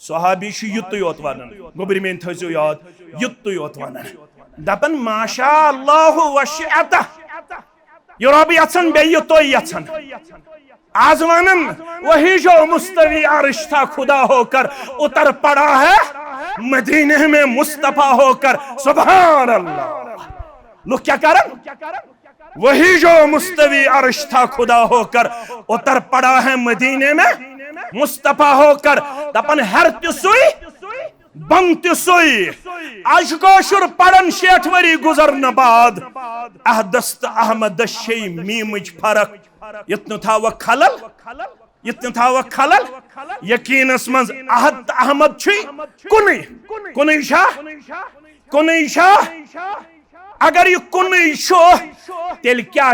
Sahabi yutu yot vanan. Gobri men thazio yad yutu yot vanan. Dapan masha Allahu wa shi'ata. Yorabi yatsan be yutu yatsan. आजमानन वही जो मुस्तवी अर्श था खुदा होकर उतर पड़ा है मदीने में मुस्तफा होकर सुभान अल्लाह। लोग क्या कारण वही जो मुस्तवी अर्श था खुदा होकर उतर पड़ा है मदीने में मुस्तफा होकर दपन हर तिसुई बंग तिसुई अशकोशुर पड़न 60 वरी गुजरन बाद अहदस्त अहमद शे मीमज फरक इतन था वह खलल इतन था वह खलल यकीनस मंज अहद अहमद छी कुनी शाह अगर ये कुनी शो तेल क्या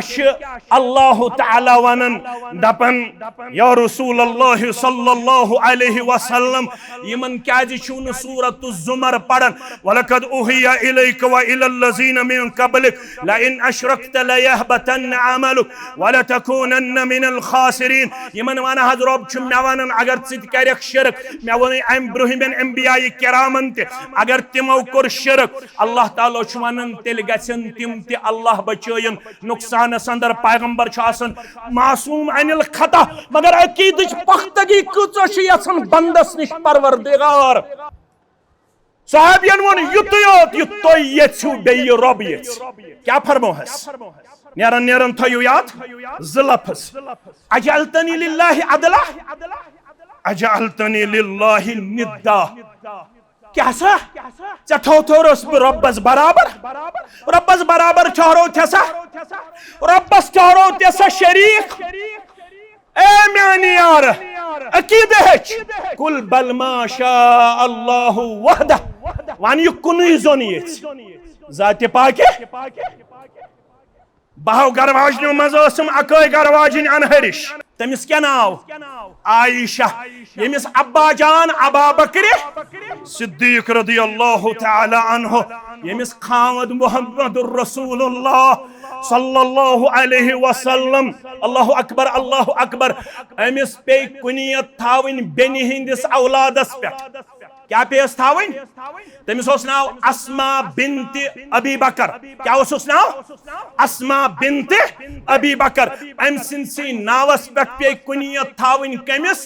अल्लाह ताला वनन दपन या रसूल अल्लाह सल्लल्लाहु अलैहि वसल्लम यमन क्या छून सूरत ज़ुमर पढ़न वलकद उहिया इलैक व इलल लज़ीना मिन क़ब्लिक लइन अशरकत लयहबतन अमलुक वलतकूनन मिनल खासिरीन यमन वन हज रब छु मे वनन अगर सित करक शिरक मे वन अम ब्रुहिमन अंबिया किरामन ते अगर तिमो कोर शिरक अल्लाह ताला छु वनन तेल गछन तिम ते अल्लाह बचयन नुकसान अंदर पैगंबर मासूम अनिल खता मगर अकीद पख्तगी कचन बंदस निश परवरदिगार साहबियन वन युत ये रब ये क्या फरमोहस नेरन नेरन थयु याद ज़लफस अजअलतनी लिल्लाहि अदला अजअलतनी लिल्लाहि निद्दा क्या सा चठो थोरस रब्बस बराबर ठहरो थसा रब्बस ठहरो थसा शरीक ए म्यानी यार अकीद हेच कुल बल माशा अल्लाह वहदा वन यु कुनी जोनियत जाते पाके बहाव गरवाजन मजम अकय गरवाजन अनहरिश तमिस क्या नाव आयशा यमिस अब्बा जान अबा बकर सिद्दीक रदियल्लाहु तआला अन्हु यमिस खामद मुहम्मदुर रसूलुल्लाह सल्लल्लाहु अलैहि वसल्लम अल्लाहु अकबर अमिस पे कुनियत थावन बेनि हिंदिस औलादस पे क्या पेस थावन तमिस नाव अस्मा बिन्त अबी बकर क्या नाव अस्मा बिन्त अबी बकर अम सिंसी नावस पे कुनियत थावन कमिस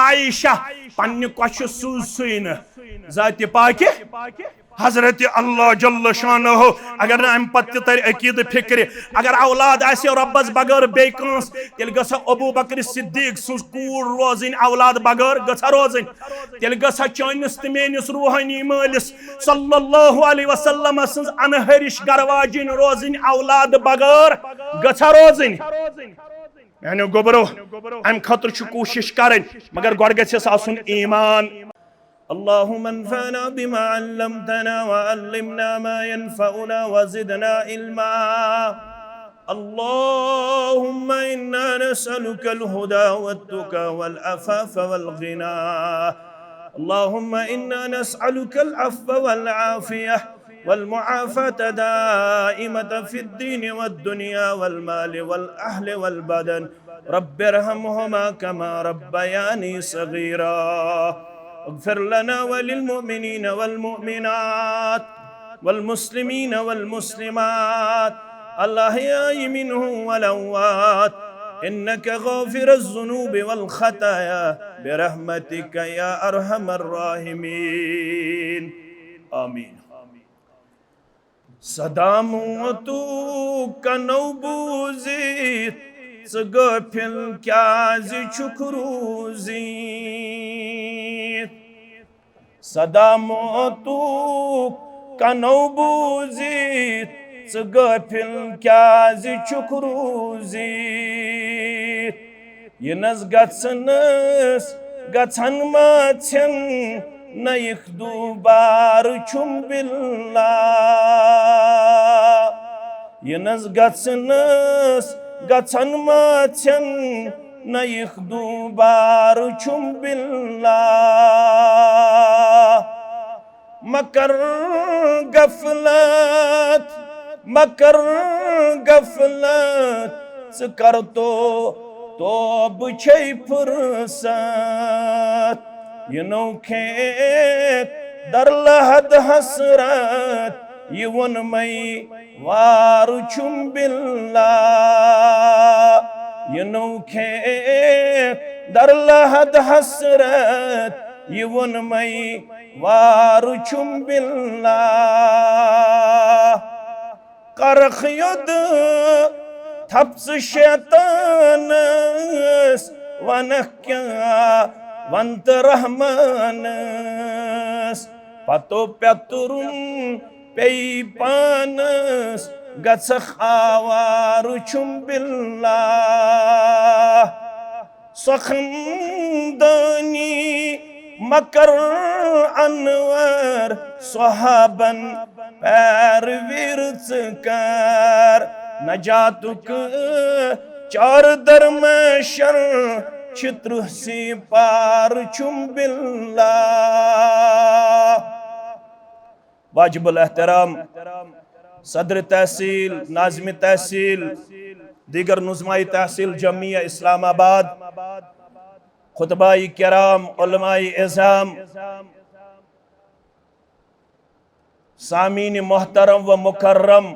आयशा पन्ने कश सुन जाति पाके हजरत अल्लाह जल्ल शानहु अगर अम पत तर अकीद फिक्र अगर औलाद आसे रब्बस बगर बेकंस तेल गसा अबू बकर सिद्दीक सुज कूर रोजिन औलाद बगर गसा रोजिन तेल गसा चनिस तमेनिस रूहानी मालिस सल्लल्लाहु अलैहि वसल्लम सज अनहरिश गरवाजिन रोजिन औलाद बगर गसा रोजिन यानी गोबरो अम खतर छु कोशिश करन मगर गड गछस आसुन ईमान اللهم انفعنا بما علمتنا وعلمنا ما ينفعنا وزدنا علما اللهم إنا نسألك الهدى والتقى والعفاف والغنى اللهم إنا نسألك العفو والعافية والمعافاة دائمة في الدين والدنيا والمال والأهل والبدن رب ارحمهما كما ربياني صغيرا اغفر لنا وللمؤمنين والمؤمنات والمسلمين والمسلمات الأحياء منهم والأموات إنك غافر الذنوب والخطايا برحمتك يا أرحم الراحمين آمين सदामतू कनौबूजित गफिल क्या छुकरूजित सदामतू कनौबूजित गफिल क्या छुकरूजित यनस गत्सनस गत्सन मछन नयख दुबार छुम बिल्ला यनस गत्सनस गत्सन मछन नयख दुबार छुम बिल्ला मकर गफलत कर तो बुछे फुर्सत ये नौखे दर लहद हसरत ये वन मई वार छुम बिल्ला ये नौखे दर लहद हसरत ये वन मई वार छुम बिल्ला करख युद थप्स शैतानस वनह क्या वंत रहमानस पतो प्यतुरुम पेई पानस गत्सख आवारु छुम बिल्लाह सखंदनी मकर अनवर सहाबन पैर विरच कर नजातुक चार दरमशर चित्र सी पार छुम बिल्लाह। वाजिबुल एहतराम सदर तहसील नाज़िम तहसील दीगर नुज़माई तहसील जमिया इस्लामाबाद खुतबाई किराम उलमाई इज़ाम सामीन मोहतरम व मुकर्रम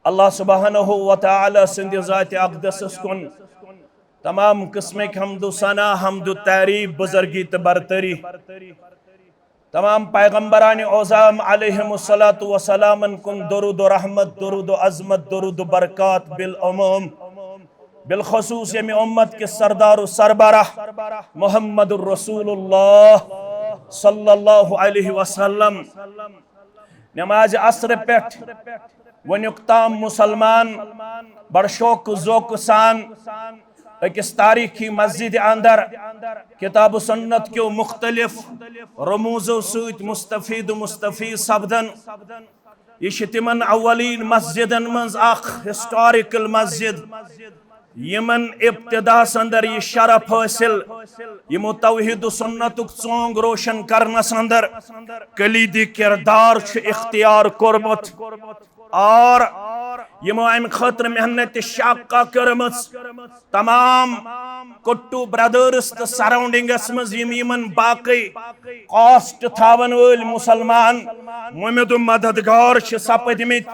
अल्लाह सुब्हानहु व तआला सिंध ज़ात अक़दस कुन तमाम किस्मिक हम्दु सना हम्दु तारीफ बुज़ुर्गी त बरतरी तमाम पैगम्बरान औज़ाम अलैहिमुस्सलातु व सलामन कुन दुरूद व रहमत दुरूद व अज़मत दुरूद व बरकात बिल उमूम बिलखुसूस यमी उम्मत के सरदार सरबराह मुहम्मदुर रसूलुल्लाह सल्लल्लाहु अलैहि वसल्लम नमाज असर पेट वनुक ताम मुसलमान बड़ शौक ज़ौक सान अकिस तारीखी मस्जिद अंदर किताब सुन्नत के मुख्तलिफ रमूज़ों सूत मुस्तफीद मुस्तफीद सब्दन यह तिमन अवलीन मस्जिदन मज अख हिस्टोरिकल मस्जिद यमन इब्तिदास अंदर यह शरफ हासिल यमो तौहीद सुन्नतुक चोंग रोशन करनस अंदर कलीदी किरदार इख्तियार कोरमुत और यमो अम खतर मेहनत शाका करमच तमाम कुट्टू ब्रदर्स तो सराउंडिंगस मज यमन बाकी कास्ट थावन वल मुसलमान मुमिद मददगार सपदमित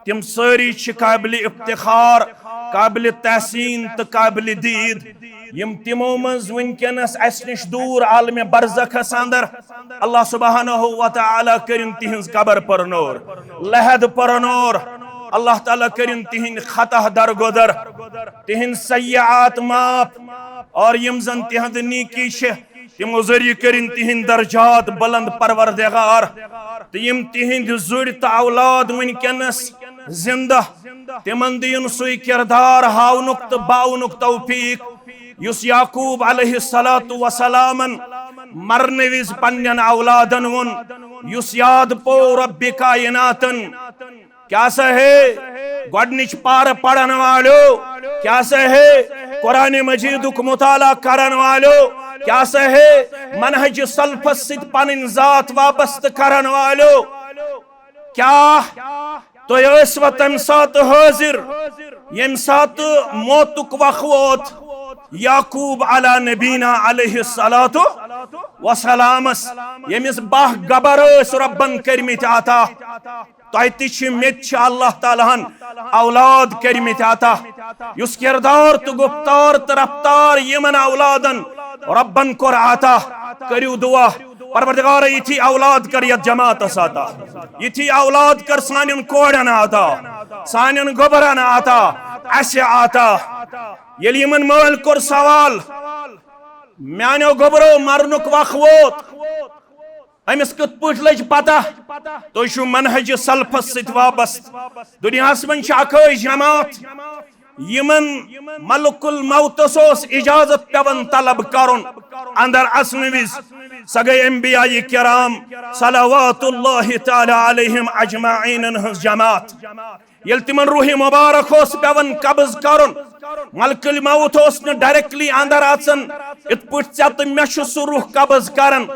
तिम सारी काबिल इफ्तिखार काबिल तहसीन तो काबिल दीद यम तिमो मज वनकनस अस निश दूर आलम बरज़खस अंदर अल्लाह सुब्हानहु व तआला करिन तिहिंज कबर पर नूर लहद पर नूर अल्लाह ताला करिन तिहिंद खता दरगुदर तिहिंद सय्यात माफ और यम जन तिहंद नीकी तिमो जरिए करिन तिहिंद दर्जात बुलंद परवरदिगार तिम तिहिंद जुड़ तो औलाद वनकनस जिंदा तिमन दिन सुई किरदार हावनुक तो बावनुक तौफीक युस याकूब अलैहिस्सलातु वसलामन मरने विज पन्नन औलादन वुन युस याद पो रब्बि कायनातन क्या सहे गोडनिच पार पढ़न वालो क्या सहे कुरान मजीदुक मुताला करन वालो क्या सहे मनहज सल्फस सिद पनिन जात वाबस्त करन वालो क्या तो यह तम सात हाजिर यम सात मौतुक वक़्त याकूब अला नबीना अलैहिस्सलातु वसलामस यमिस बाह गबर रब्बन करमित आता तह मे अल्लाह तालाहन औलाद करमित आता युस किरदार तो गुफ्तार तो रफ्तार यमन औलादन रब्बन कोर आता करियो दुआ परवरदिगार यथी औलाद कर यत जमात आता यथी औलाद कर सानिन कोड़न आता सानिन गोबरन आता अस आता यलि यमन मल कोर सवाल म्यानो गोबरो मरनुक वक़्त अमिस कत पट लज पता तुम मनहज सल्फस सत वाबस्त दुनियास मन जमात यमन मलकुल मौतस इजाजत पेवन तलब करन अंदर असन विज स गई अंबियाए किराम सलावतुल्लाहि तआला अलैहिम अजमाइन हज जमात यल तिमन रूह मुबारक पेवन कब्ज करन मलकुल मौत डायरेक्टली अंदर आचन इत पे मे सह रूह कब्ज करन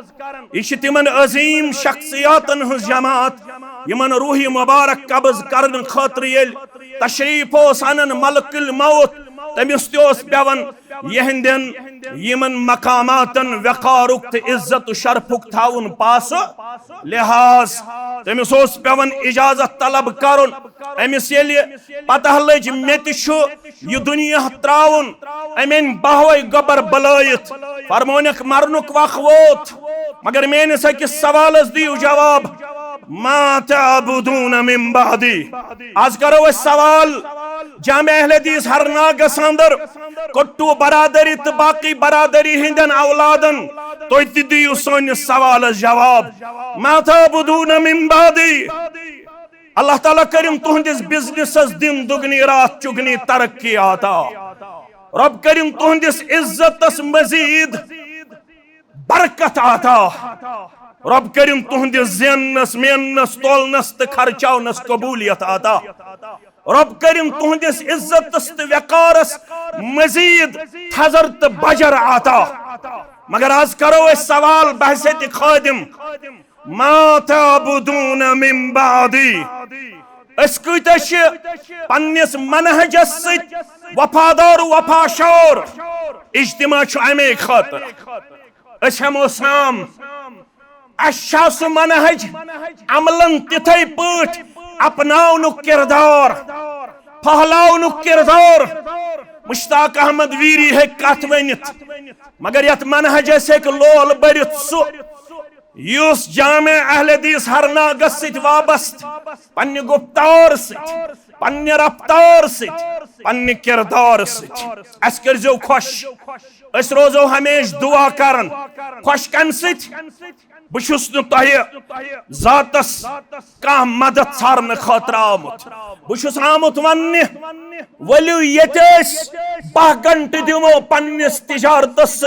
यह तिमन अजीम शख्सियातन हज जमात यमन रूह मुबारक कब्ज करन खतर तशरीफ अनन मलकुल मौत तमिस पेवन यहंदन यमन मकामातन वकारुक तो इज्जत शरफुक थाउन पास लिहाज तमिस पेवन इजाजत तलब करुन अमिस पता लज मे यह दुनिया त्राउन अमेन बहवे गबर बलयत फरमोनक मरनुक वक वोत मगर मेनिस अकिस सवालस दियो जवाब मा तअबुदून मिन बादी। आज करो सवाल जामे अहले हदीस हरनागस अंदर कोट्टू बरादरी तो बाकी बरादरी हिंदन औलादन तो दियो सोन सवाल जवाब मा तअबुदून मिन बादी। अल्लाह ताला करीम तुहंदिस बिजनेस दिन दुगनी रात चुगनी तरक्की आता। रब करीम तुहंदिस इज्जतस मजीद बरकत आता। रब करीम तुहंदिस ज़ेनस मेनस तोलनस तो खर्चावनस कबूलियत आता। रब करीम तुहंदिस इज्जतस तो वकारस मजीद थजर तो बजर आता। मगर आज करो सवाल बहसत खादिम मा तअबुदून मिन बादी। अस कूतश पन्निस मनहजस सत वफादार वफाशोर इज्तिमा अमे खातर अस हमो साम अच्छा सु मनहज अमलन तिथे पठ अपनाउनुक किरदार फहलाउनुक किरदार। मुश्ताक अहमद वीरी है कथ वनित मगर यत मनहजस हेक लोल बरित सु युस जामे अहले हदीस हरनागस सत वाबस्त पन्ने गुफ्तार सत पन्ने रफ्तार सत पन्ने किरदार सत। अस करजो खुश अस रोजो हमेश दुआ करन खुश कम सत बहुस जातस कह मदद सारन खतर आमुत बहुस आमुत वन वलु ये 10 घंटे दिमो पन्निस तिजारतस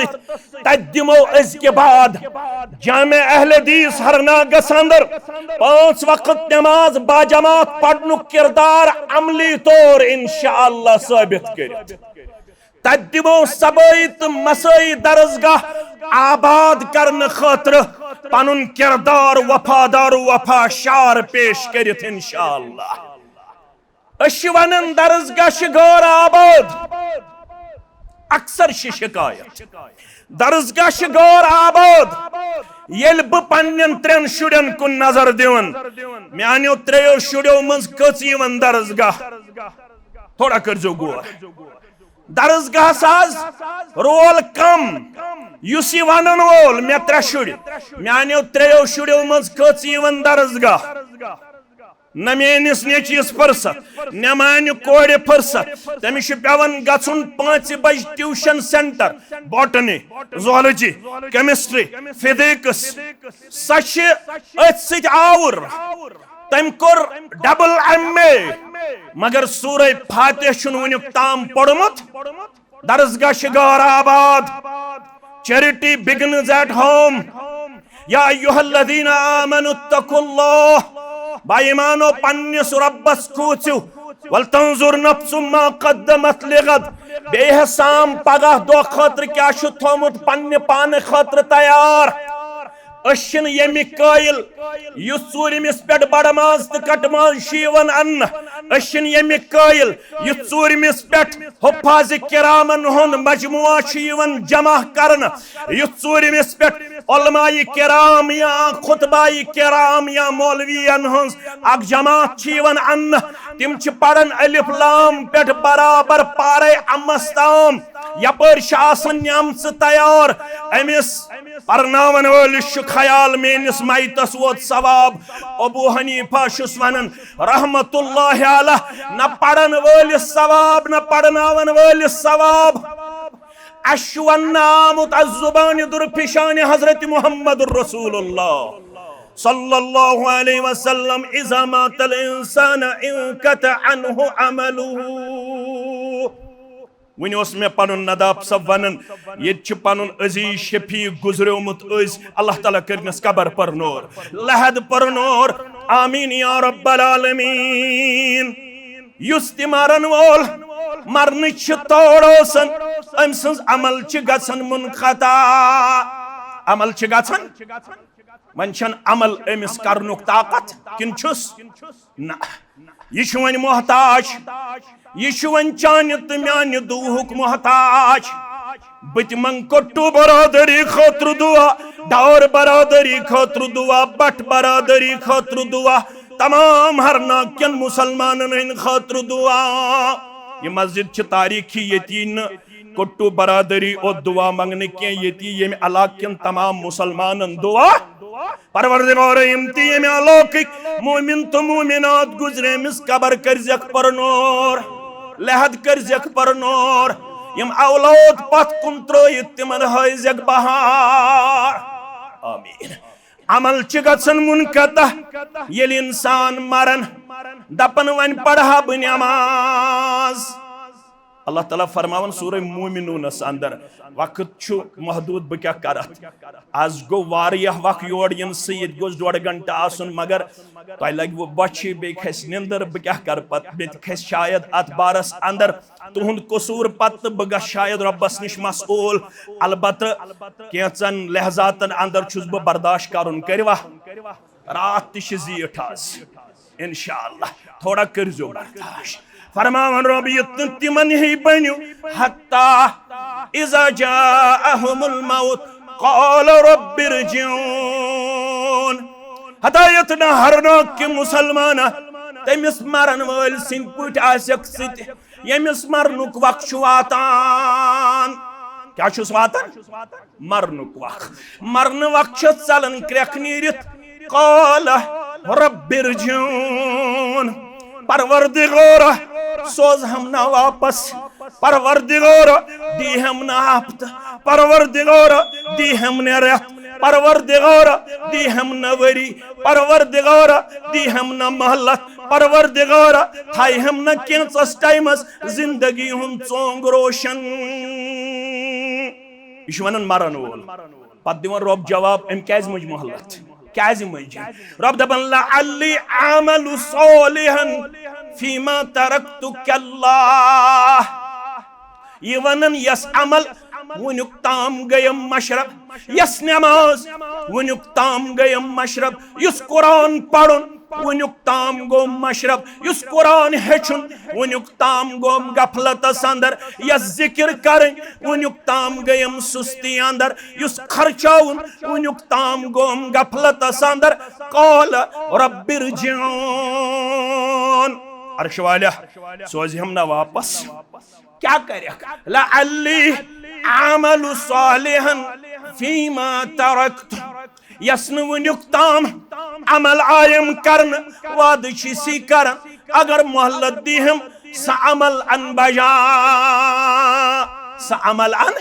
दिमो अजके बाद जामे अहले हदीस हरनागस अंदर 5 वक्त नमाज बाजमात पढ़नुक किरदार अमली तौर इंशाअल्लाह साबित कर। तदिमो सबई तो मसई दरसगाह आबाद करने खातिर पनुन किरदार वफादार वफाशार पेश करित इंशाअल्लाह। अशवन दरसगाह गौर आबाद अक्सर शिकायत दरसगाह गौर आबाद येल ब पन्नन 3 शुड़न कुन नजर दिवन म्यानो 3 शुड़ो मज कच यवन दरसगाह थोड़ा करजो गौर दरसगाह साज रोल कम युस वनन वोल मे 3 शुड़ म्यानो 3 शुड़ो मज कच यवन दरसगाह न मेनिस नेचीस फुर्सत न मान्य कोड़े फुर्सत तमिस पेवन गछुन 5 बज tuition centre botany zoology chemistry physics सच अत आवर तम कोर डबल MA मगर सूरह फातिह छुन वनुक ताम पढ़मुत। दरसगाह गौर आबाद चैरिटी बिगिन्स एट होम या अय्युहल्लज़ीना आमनु तक़ुल्लाह बाईमानो पन्निस रब्बस खूचु वल तंजुर नफ्सुम मा कद्दमत लिगद बेहसाम पगह दो खतर क्या छु थोमुत पन्ने पान खतर तैयार। अशन यमि कायल युस चूरिमिस पेट बड़माज तो कटमाज शीवन अन्न अशन यमि कायल युस चूरिमिस पेट हुफ्फाज किरामन हुन मजमुआ शीवन जमा करन युस चूरिमिस पेट उलमाई किराम या खुतबाई किराम या मौलवियन हुन अक जमात शीवन अन्न तिम छ पढ़न अलिफ लाम पेट बराबर पारे अमस्ताम यपर शासन न्यामस तैयार अमिस परनावन वलिस ख्याल मेनिस माइतस वोत सवाब। अबू हनीफा शुस वनन रहमतुल्लाहि अलैह न पढ़न वलिस सवाब न पढ़नावन वलिस सवाब। अश्वन आमुत अज़ुबान दुरफिशान हजरत मुहम्मद रसूलुल्लाह सल्लल्लाहु अलैहि वसल्लम इज़ा मातल इंसान इनकता अन्हु अमलुहु। वुस मे पनुन नदाब सब वनन ये पनुन अजीज शफीक गुजरोमुत अल्लाह ताला करनस कबर पर नूर लहद पर नूर आमीन या रब्बल आलमीन। युस तिमारन वोल मरन तोड़ोसन अम सज अमल गसन मुनखता अमल गसन वन अमल अमिस करनुक ताकत किन छुस न यह छु वन मोहताज, यह छु वन चान तो म्यान दुहुक मोहताज। बत मंग कोट्टू बरादरी खतर दुआ, डावर बरादरी खतर दुआ, बट बरादरी खतर दुआ, तमाम हरनाक्यन मुसलमानन हंद खतर दुआ। यह मस्जिद च तारीखी यती न कोट्टू बरादरी और दुआ मंगने के यती ये इलाकन तमाम मुसलमानन दुआ। परवरदिगार यमती ये अलौकिक मोमिन तो मोमिनात गुजरे मिस कबर कर जक पर नूर, लहद कर जक पर नूर, यम औलाद पथ कुन त्रोयित तिमन हाय जक बहार। आमीन। अमल च गसन मुनकता येल इंसान मरन दपन वन पढ़ा बह नमाज। अल्लाह ताला फरमावन सूरह मोमिनूनस अंदर वक्त छु महदूद बह क्या करत। आज गो वारियाह वक्त योर यन सयद गोस 1.5 घंटा आसन, मगर तय लग वो बच्ची बे खस निंदर बह क्या कर पत बे खस शायद अत बारस अंदर तुहुंद कसूर पत बह शायद रब्बस निश मसूल। अलबत केचन लहजातन अंदर छुस बह बर्दाश्त करुन करवा। रात तिश जीठ आज इंशाअल्लाह थोड़ा करजो बर्दाश्त। फरमावन रबी तिमन ही बन्यु हत्ता इज़ा जाअहुमुल मौत क़ाल रब्बिरजिऊन। हदायत न हरनाक के मुसलमान तमिस मरन वल सिंद पुट आसक सित यमिस मरनुक वक्त वातान। क्या छुस वातान? मरनुक वक्त। मरन वक्त चलन क्रख नीरित। क़ाल रब्बिरजिऊन, परवरदिगारा सोज हम ना वापस, परवरदिगारा दी हम ना हफ्त, परवरदिगारा दी हम ने रेत, परवरदिगारा दी हम न वरी, परवरदिगारा दी हम न महलत, परवरदिगारा थाई हम न कैंसस टाइमस जिंदगी हम चोंग रोशन। इशवनन मरन वोल पत दिवन रब जवाब एम कैज मुझ महलत कैज मुझ रब दपन लअल्ली आमलु सालिहन फीमा तरक्तु कल्लाह। ये वनन यस अमल वनुक ताम गयम मशरब, यस नमाज वनुक ताम गयम मशरब, युस कुरान पढ़ुन वनुक ताम गो मशरब, युस कुरान हेचुन वनुक ताम गो गफलतस अंदर, यस जिक्र करें वनुक ताम गयम सुस्ती अंदर, युस खर्चाउन वनुक ताम गो गफलतस अंदर। क़ाल रब्बिरजिऊन, अर्श वाला सोज हम ना वापस क्या करे लअल्ली आमलु सालिहन फीमा तरक्तु। यसन वनुक ताम अमल आयम करन वाद सी कर अगर मोहलत दी हम स अमल अन बजा स अमल अन।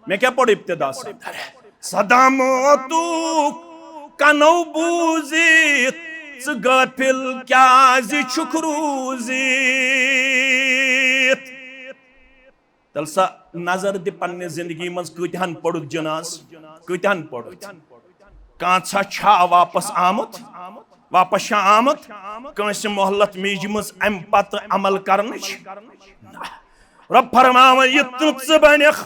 मैं क्या पढ़ इब्तिदा से सदामतु कनौ बूजित गाफिल क्या छुकरूजित। तल सा नजर दि पन्ने जिंदगी मज कतहन पड़ुत जनाज, कतहन पड़ुत कांसा छा वापस आमत, वापस छा आमत कंस मोहलत मीज मज अम पत अमल करनच। रब फरमावन ये तुझ बनख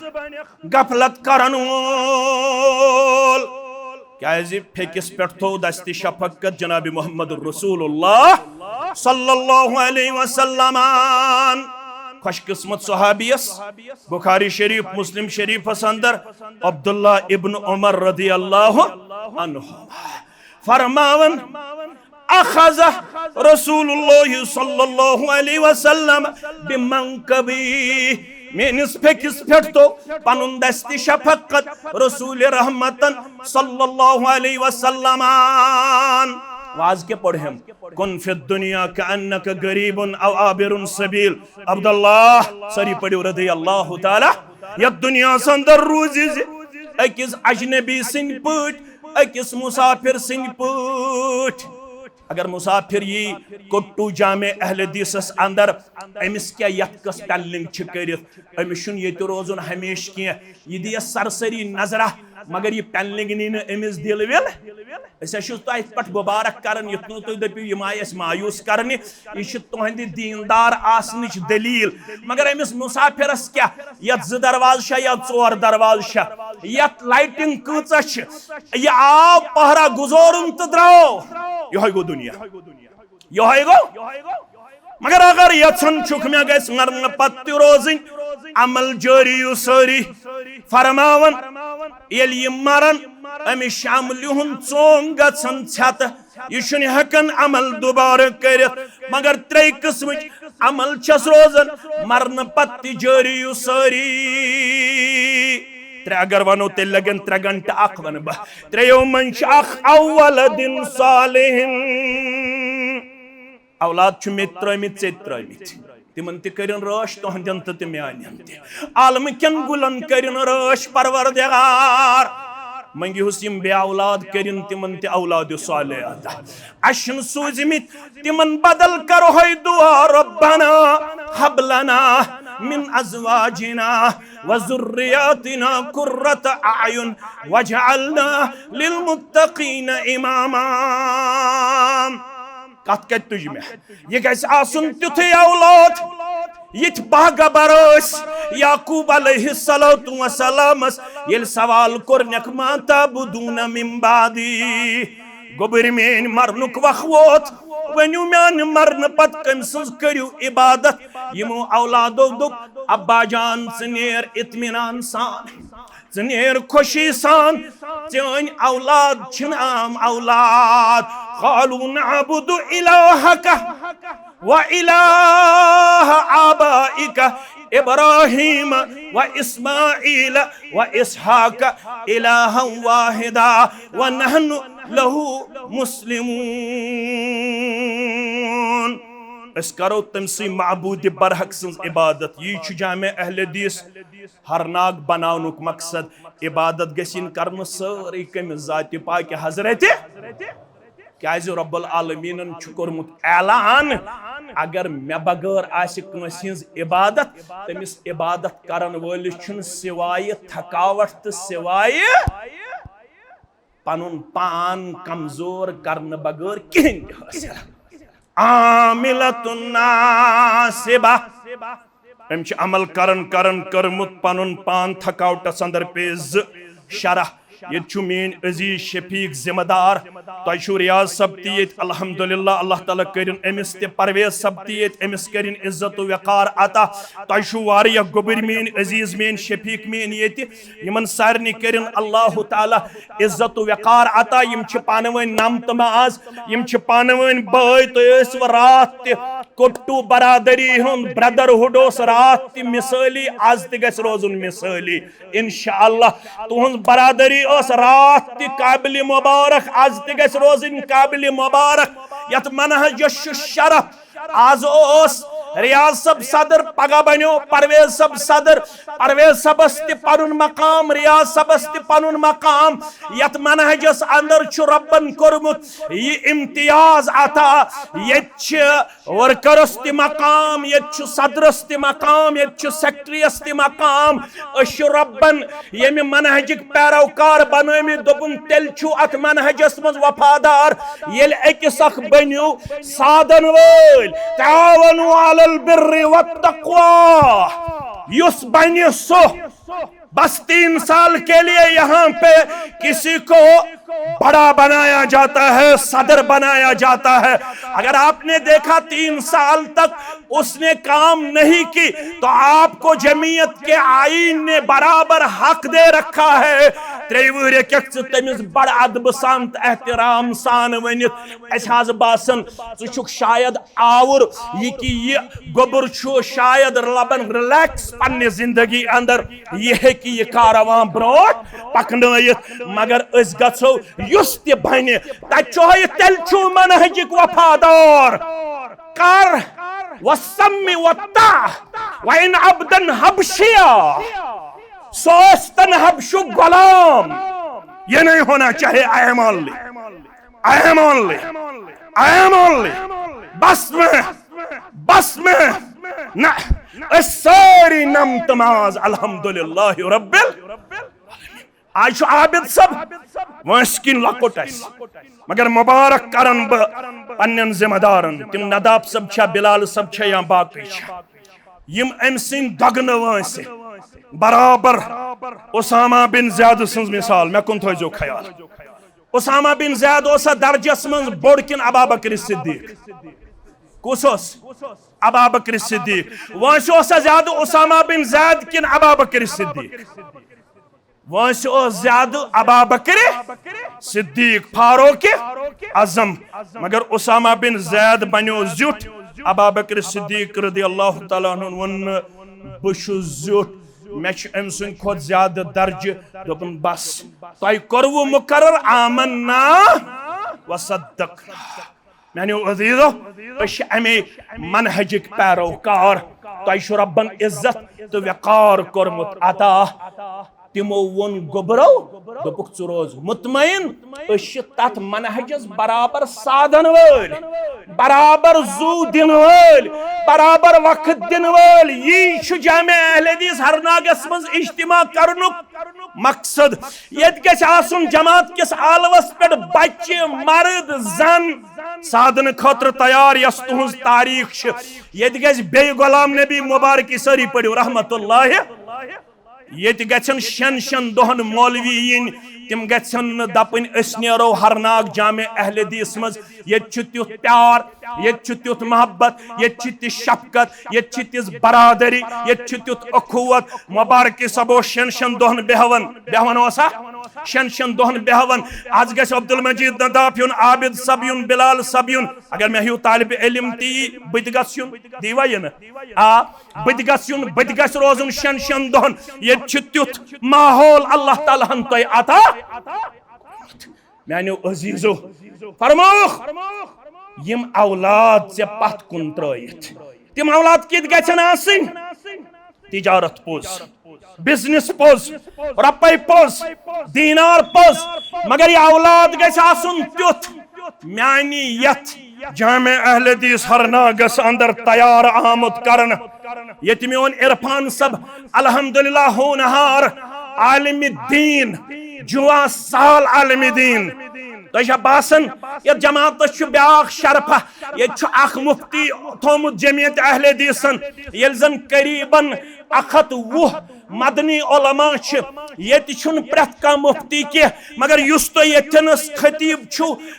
गफलत करन वोल। क्या फेकिस पे थो दस्ती शफकत जनाब मोहम्मद रसूलुल्लाह सल्लल्लाहु अलैहि वसल्लम। खुशकिस्मत सहाबियस बुखारी शरीफ मुस्लिम शरीफ अंदर अब्दुल्ला इब्न उमर रदियल्लाहु अन्हु फरमावन अखज़ रसूलुल्लाह सल्लल्लाहु अलैहि वसल्लम बिमंकबी। मेनिस फेकिस पे तो पनुन दस्ती शफकत रसूल रहमतन सल्लल्लाहु अलैहि वसल्लम। वाज के पढ़े हम कुन फिद दुनिया कअन्नक गरीबुन औ आबिरुन सबील। अब्दुल्लाह सरी पढ़ो रदियल्लाहु ताला या दुनिया संदर रोजी अकिस अजनबी सिंह पट, अकिस मुसाफिर सिंह पट। अगर मुसाफिर यी कोट्टू जामे अहले हदीसस अंदर अमिस क्या यत कस टल्लिंग छ करित, अमिस छुन ये रोजुन हमेश किया ये दिया सरसरी नजरा मगर ये पेनलिंग नी अमिस दिल विल। पे मुबारक कर तुम दपू यम आय मायूस करने यह तुहद दीनदार आसनिच दलील। मगर अमिस मुसाफिरस क्या यत 2 दरवाज या 4 दरवाज यत लाइटिंग कह यह आव पहरा गुजोरुन तो द्रो यह गो दुनिया। यह गो मगर अगर यन चुख मे गस मरन पत रोजन अमल जारी सारी फरमावन ये मरन अमिस अमल चोंग गन छत यह हेकन अमल दोबारा कर मगर 3 किस्म अमल छस रोजन मरन पत जारी सारी 3 अगर वनो तेल लगन 3 घंटे अख वन बह 3 मन अव्वल दिन सालिहिन औलाद छु मे त्रमित से त्रमित तिमन ते करन रश तोहंदन ते म्यानन ते आलम कन गुलन करन रश परवरदिगार मंगी हुसिम बे औलाद करन तिमन ते औलाद सालेह अता अशन सूजमित तिमन बदल करो है दुआ रब्बना हब लना मिन अज़वाजिना व ज़ुर्रियातिना कुर्रत अयुन वजअलना लिलमुत्तक़ीन इमामा कत कत तुझ में ये गैस आसुन तुथे औलाद यथ बागबर याकूब अलैहिस्सलातु वस्सलामस येल सवाल कोरनक माता बुदून मिन बादी गोबर मेन मरनुक वखवत वनु म्यान मरन पत कम सज करियो इबादत यमो औलादो दुप अब्बा जान सनेर इत्मीनान सान जनेर खुशी सान चन औलाद छिनाम औलाद क़ालू नअबुदु इलाहका व इलाह आबाइका इब्राहीम व इस्माईल व इसहाक इलाहन वाहिदा व नहनु लहू मुस्लिमून अस करो तमसी माबूद बरहक सज इबादत यह जामे अहले हदीस हरनाक बनानुक मकसद इबादत गसिन करन सारी कम जात पाक हजरत क्या रब्बुल आलमीन कोरमुत ऐलान अगर मे बगैर आंस इबादत तमिस इबादत करन वलिस सिवाय थकावट तो सिवाय पनुन पान कमजोर करन बगैर कहीं हासिल आमिलतुन नासिबा अम अमल करन करन करमुत पनुन पान थकावट अंदर पे शरह ये मेन अजीज शफीक जिम्मेदार तु रियाज सब्ती ये अल्हम्दुलिल्लाह अल्लाह ताला करिन अमिस ते परवेज सब्ती ये अमिस करिन इज्जत वक़ार अता तु वारिया गोबर मेन अजीज मेन शफीक मेन ये यमन सारनी करिन अल्लाह ताला इज्जत वक़ार अता यम पानवन नमत माज यम पानवन बाय तो रात कोट्टू बरादरी हुन ब्रदरहुड रात मिसाली आज त रोजुन मिसाली इंशाअल्लाह तुहंज बरादरी रात काबिल मुबारक आज त रोजन काबिल मुबारक यत मनहज शरफ आज रियाज सब सदर पगह बनो परवेज सब सदर परवेज सबस तुन मकाम रियाज सबस तुन मकाम यत मनहजस अंदर रब्बन कोरमुत ये इम्तियाज अता ये वर्करस ति मकाम ये सदरस ति मकाम ये सेक्रेटरीस ति मकाम रब्बन ये मनहजिक पैरोकार बनोमि दोपुन तेल अत मनहजस मज वफादार ये अकिस अख बनो साधन वल तावनु अलल बिर्रि वत्तक़वा युस बने सो बस 3 साल के लिए यहाँ पे किसी को बड़ा बनाया जाता है, सदर बनाया जाता है। अगर आपने देखा 3 साल तक उसने काम नहीं की तो आपको जमीयत के आईन ने बराबर हक दे रखा है। त्रेवुर तमिस बड़ अदब सान एहतराम सान वनित बासन चुक शायद आवर ये कि ये गोबर शायद लबन रिलैक्स पन्ने जिंदगी अंदर ये कि ये कारवां ब्रोट पकनयित मगर अस गो युस ते बने तह तेल मनहजिक वफादार कर वसम्मि वत्ता वइन अब्दन हबशिया सोस्तन हबशु गुलाम ये नहीं होना चाहिए। आई एम ओनली बस में ना सारी नम तमाज अल्हम्दुलिल्लाह रब्बिल आज आबिद सब वस्किन लकोट मगर मुबारक करन पन्न जिम्मेदारन तिम नदाब सब छा बिलाल सब छा या बाकी यम अम सिन दगन वंस बराबर उसामा बिन ज़ैद सन्ज मिसाल मे कुन थो ख्याल उसामा बिन ज़ैद दर्जस मज बोड़ किन अबू बकर सिद्दीक कुस अबू बकर सिद्दीक वह ज्यादा उसामा बिन ज़ैद किन अबू बकर सिद्दीक वह ज्यादा अबू बकर सिद्दीक फारूक आज़म मगर उसामा बिन ज़ैद बनो ज़्युट अबू बकर सिद्दीक रज़ियल्लाहु तआला अन्हु वन बशु ज़्युट मे अम सुन खुद ज्यादा दर्ज दोपन बस तय कर्वु मुकर्रर आमन्ना व सद्दक़ना मैंने अज़ीज़ो अमे मनहजिक पैरोकार तय रब्बन इज्जत तो वक़ार कोरमुत अता तिमो वोन गोबरो दोपुक छु रोज मुतमईन तथ मनहजस बराबर साधन वल बराबर जू दिन वल बराबर वक्त दिन वल यी जामे अहले हदीस हरनागस मज इज्तिमा करनुक मकसद यत गछ आसुन जमात किस आलवस पे बच्चे मर्द जन साधन खतर तैयार यस तुहज तारीख यत गछ बे गुलाम नबी मुबारक सरी पड़ो रहमतुल्लाह ये गन शन दोहन मौलवी इन तिम गन दपन नो हरनाग जामे अहले हदीस मज ये तुथ प्यार ये तुथ मोहब्बत ये ति शफकत ये तिस बरादरी ये तुथ अखुवत मुबारक सबो शन दोहन बेहवन बेहवन वसा शन दोहन बेहवन आज गस अब्दुल मजीद नदाफ युन आबिद सब युन बिलाल सब युन अगर मैं हूँ तालिब इल्म ती बत गुन दीवा यन आ बत गस रोजन शन दोहन ये तुथ माहौल अल्लाह ताला हन तय अता मैंने अजीजो फरमोख यम औलाद से पत कुन त्रयित तिम औलाद कित गछन आसिन तिजारत पोज बिजनेस पोज रपै पोज दीनार पोज मगर ये औलाद गछ आसुन त्युथ म्यानी यथ जामे अहले हदीस हरनागस अंदर तैयार आमद करन यत मेन इरफान सब अल्हम्दुलिल्लाह होनहार आलिम दीन जुआ साल आलिम दीन तो बासन ये जमात ब्याख शरफा ये मुफ्ती थोमुत जमियत अहले हदीसन येल जन करीबन 120 मदनी उलमा ये प्रत का मुफ्ती के मगर युस तो यनस खतीब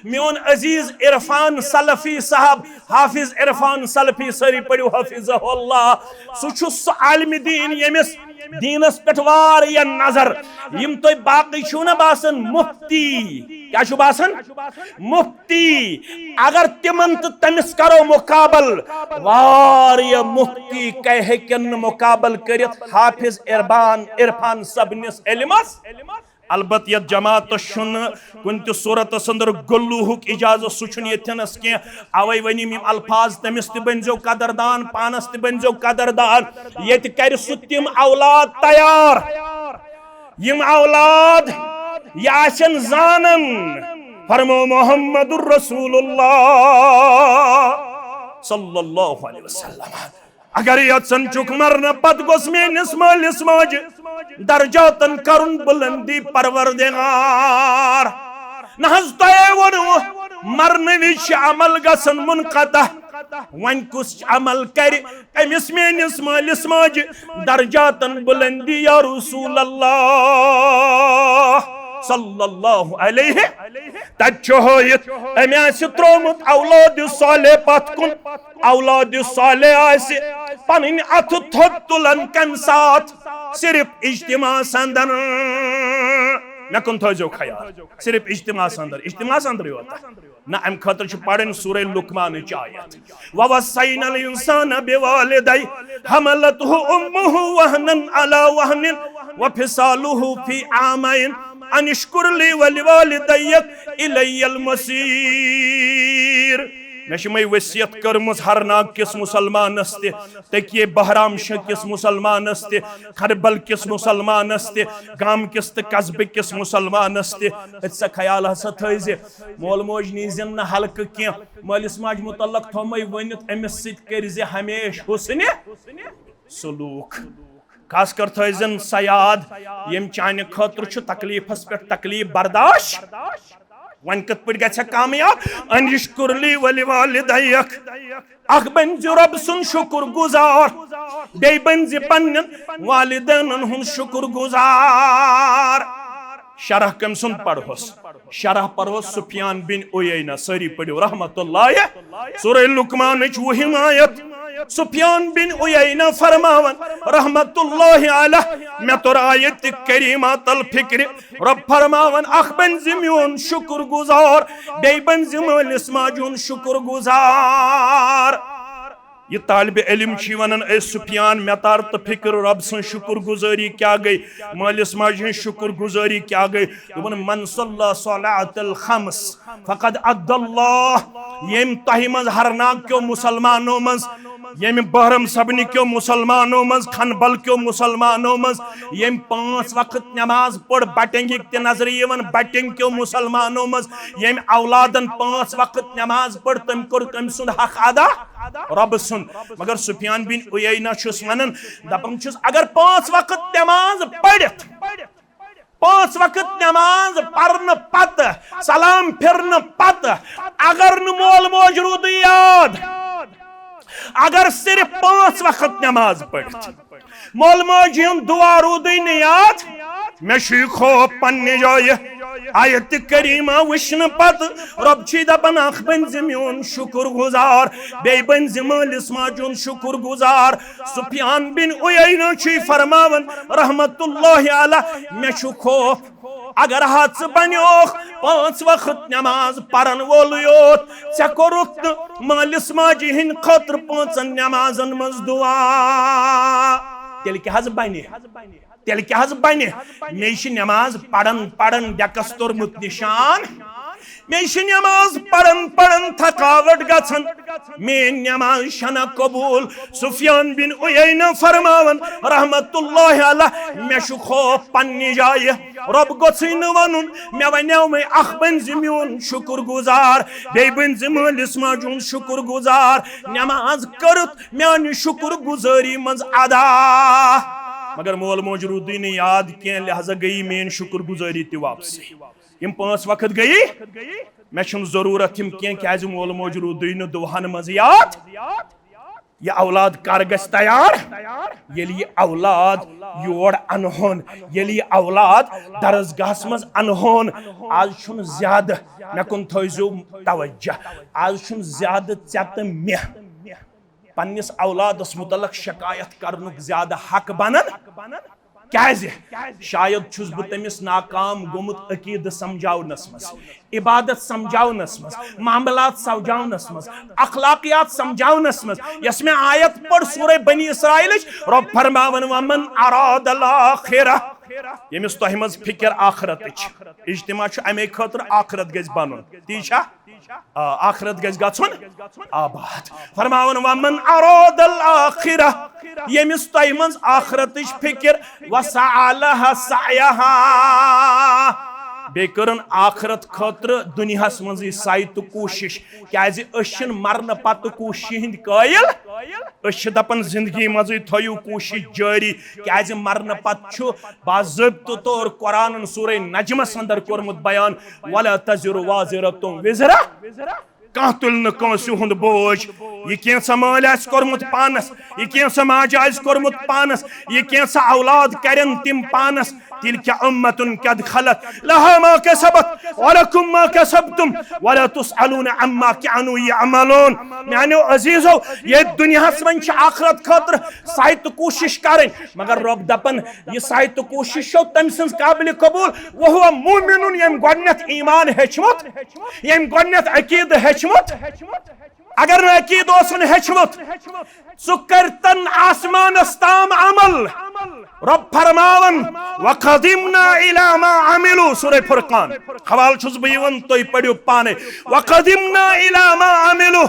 मोन अजीज इरफान सलफी साहब हाफिज इरफान सलफी सरी पड़ो हफिज़हुल्लाह सह आलिम दीन यमिस दीनस पे वारिया नजर यम तो बाकी ना बासन मुफ्ती क्या बासन मुफ्ती अगर तिमन तो तमिस करो मुकाबल वारिया मुफ्ती कह हेकन मुकाबल करित हाफिज इरफान सबनिस इल्मस अलबत ये जमात कुन सूरत अंदर गुल्लूहुक इजाजत सह यथनस कह अवै वनिम अल्फाज तमिस बनजो कदरदान पानस बनजो कदरदान ये कर तिम औलाद तैयार यम औलाद याशन जानन फरमो मोहम्मदुर रसूलुल्लाह सल्लल्लाहु अलैहि वसल्लम अगर यन चुक मरन पत गोस मेनिस मालिस माज दर्जातन करुन बुलंदी परवरदिगार नहज तय वनु मरन विच अमल गसन मुनक़ता वन कुछ अमल कर अमिस मेनिस मालिस माज दर्जातन बुलंदी या रसूल अल्लाह सल्लल्लाहु अलैहि तहोयत अमे आस त्रोमुत औलाद साले पत कुन औलाद साले आस पन अथ थोद तुलन कम साथ सिर्फ इज्तिमा संदन नकुन थो ख्याल सिर्फ इज्तिमा संदर योता ना अम खतर पढ़न सूरह लुकमान आयत ववस्सैनल इंसान बिवालिदै हमलतहु उम्मुहु वहनन अला वहनिन वफिसालुहु फी आमैन अनिश्कुर ली वलिवालिदैक इलैयल मसीर मे वसीयत कर्मस हरनाग किस मुसलमानस तकिए बहराम शह किस मुसलमानस खरबल किस मुसलमानस गाम किस तो कस्बे किस मुसलमानस सा ख्याल हसा थे मोल मोज नीजन न हल्क कह मालिस माज मुतलक थोमे वनित अमिस सज हमेश हुस्न सलूक खास कर थन सयाद यम चान खतर तकलीफस पे तकलीफ बर्दाश्त वन कत पे ग कामयाब अनिश्कुरली वलिवालिदैक अख बन रब सुन शुक्र गुजार बे बन पन्न वालिदैन हुन शुक्र गुजार शरह कम सुन पढ़ोस शरह परवो सुफियान बिन उयैना सारी पढ़ो रहमतुल्लाह सूरह लुकमान वहिम आयत सुफियान बिन उयैना फरमावन रहमतुल्लाह अलैह मैं तोर आयत करीमा तल फिक्र रब फरमावन अख बन जिम्यून शुक्र गुजार बे बन जिमल इस्माजून शुक्र गुजार ये तालिब इल्म वन ए सुफियान मे तार तो फिक्र रब सं शुक्र गुजारी क्या गई मालिस माजी शुक्र गुजारी क्या गई मन सल्ला सलातल खम्स फकद अद्दल्लाह यम तहि मज हरनाक क्यों मुसलमानों मज यम बहरम सबनी क्यों मुसलमानों मज खनबल क्यों मुसलमानों मज यम 5 वक्त नमाज पढ़ बटेंगी ते नजर यवन बटेंग क्यों मुसलमानों मज यम औलादन 5 वक्त नमाज पढ़ तम कर तम सुन हक अदा रब सुन मगर सुफियान बिन उयैना छुस वनन दपन छुस अगर 5 वक्त नमाज पढ़त 5 वक्त नमाज पढ़न पत सलाम फिरन पत अगर न मोल मोज रूद याद अगर सिर्फ 5 वक्त नमाज पढ़त मोल मोज दुआ रूद याद मे खो पन्ने जाय आयत करीमा वशन पत रब छी दपन अख बन जिम्यून शुक्र गुजार बे बन जिमलिस माजून शुक्र गुजार सुफियान बिन उयैना छी फरमावन रहमतुल्लाह अलैह मे खौफ अगर हाथ बनो 5 वक्त नमाज परन वोल योत से कोरुक मालिस माजी हिन खतर 5 नमाजन मज दुआ तेल के हज बने तेल क्या बने मे नमाज पढ़न पढ़न डकस तोरमुत निशान मे नमाज पढ़न पढ़न थकावट गछन मे नमाज शना कबूल सुफियान बिन उयैना फरमावन रहमतुल्लाह अलैह मे खौफ पन्नी जाय रब गोसिन वनुन मे वनेव मे अख बन जिम्यून शुक्र गुजार बे बन जिमलिस माजून शुक्र गुजार नमाज करत मे शुक्र गुजारी मज अदा मगर मोल मोज रूदी ने याद क्या लिहाजा गई मेन शुक्र गुजारी ति वापस यम 5 वक्त गई मे जरूरत यम क्या मोल मोज रूदी न दुहन मज याद ये औलाद कर गस तैयार ये औलाद योर अनहोन ये औलाद दरसगाह मज अनहोन आज ज्यादा मे कुन थो तवज्जो आज ज्यादा चत मे पन्निस औलादस मुतलक शिकायत करनुक ज्यादा हक बनन क्या शायद छुस बह तमिस नाकाम गोमुत अकीद समझावनस मज इबादत समझावनस मज मामलात समझावनस मज अखलाकियात समझावनस मज यस में आयत पढ़ सूरह बनी इसराइल रब फरमावन वमन अरादल आखिरह यमिस तोह मज फिक्र आखरत इज्तिमा अमे खतर आखरत गज बनन ती आखरत गज गछुन आबाद फरमावन वमन अरादल आखिरह यमिस तोह मज आखरत फिक्र वसअलहा सअयहा बेकरन आखरत खतर दुनियास मज साई तो कोशिश क्या मरन पत कोशिश हिंद कायल दपन जिंदगी मज थो कोशिश जारी क्या मरन पत बाज़ाब्त तौर कुरान सूरह नजमस अंदर कोरमुत बयान वला तज़िरु वाज़िरतुन विज़रा कह तुल कंसु हुंद बोझ यह कैसा माल कोरमुत पानस यह कैसा माज कोरमुत पानस यह कैसा औलाद करन तिम पानस तिलका उम्मतुन कद खलत लहा मा कसबत वलकुम मा कसबतुम वला तुसअलून अम्मा कानू यअमलून मानो अजीजो ये दुनिया मन आखरत खतर साहित्य कोशिश करें मगर रब दपन ये साहित्य कोशिश तम सन्स काबिल कबूल वह मोमिनुन यम गोडनेथ ईमान हेचमुत यम गोडनेथ अकीद हेचमुत अगर अकीद ओसन हेचमुत सु करतन आसमानस ताम अमल रब फरमावन वक़दिमना इला मा अमिलू सूरह फुरकान हवाल छुस बयवन तोय पढ़ियो पाने वक़दिमना इला मा अमिलू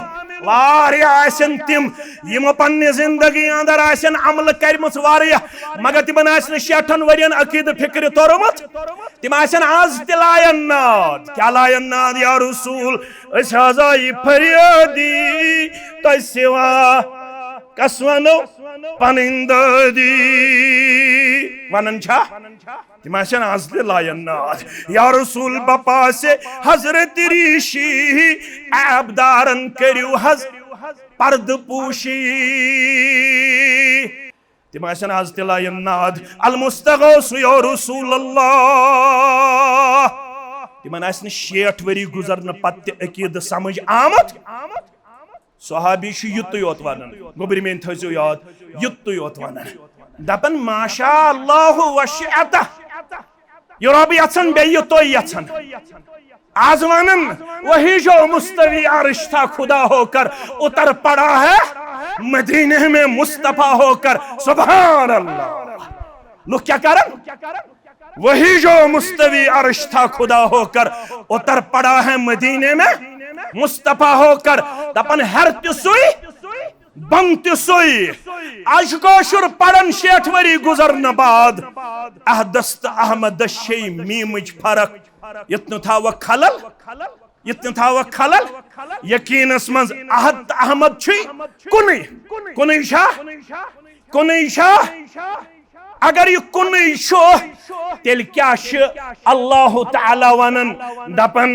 वारिया आसन तिम यम पन्ने जिंदगी अंदर आसन अमल करमस वारिया मगर तिमन आसन 60 वरियन अकीद फिक्र तोरमत तिम आसन आज तिलायन नाद क्या लायन नाद या रसूल अस हजाई फरियादी तसिवा कसवनो पनिंददी वनन छा तिम आसन आज तिलायन नाद या रसूल बपा से हजरत ऋषि ऐबदारन करियो हज पर्द पूशी तिम आसन आज तिलायन नाद अल मुस्तगौस या रसूल अल्लाह तिमन आस 60 वरी गुजरन पत्ते अकीद समझ आमत सहाबी युत योत वन गोबर मेन थो याद युत योत वन दपन माशा अल्लाह वशिअत ये रब यन बे युत यन आज वनन वही जो मुस्तवी अर्श था खुदा होकर उतर पड़ा है मदीने में मुस्तफा होकर सुभान अल्लाह। लोग क्या कारण वही जो मुस्तवी अर्श था खुदा होकर उतर पड़ा है मदीने में मुस्तफा होकर दपन हर तुई बम तुई आज कोशुर पड़न 60 वरी गुजरन बाद अहदस्त अहमद शे मीमच फरक इतन थाव खलल इतन थाव खलल यकीनस मज अहद अहमद कुन अगर यह कुन तेल क्या अल्लाह तआला वनन दपन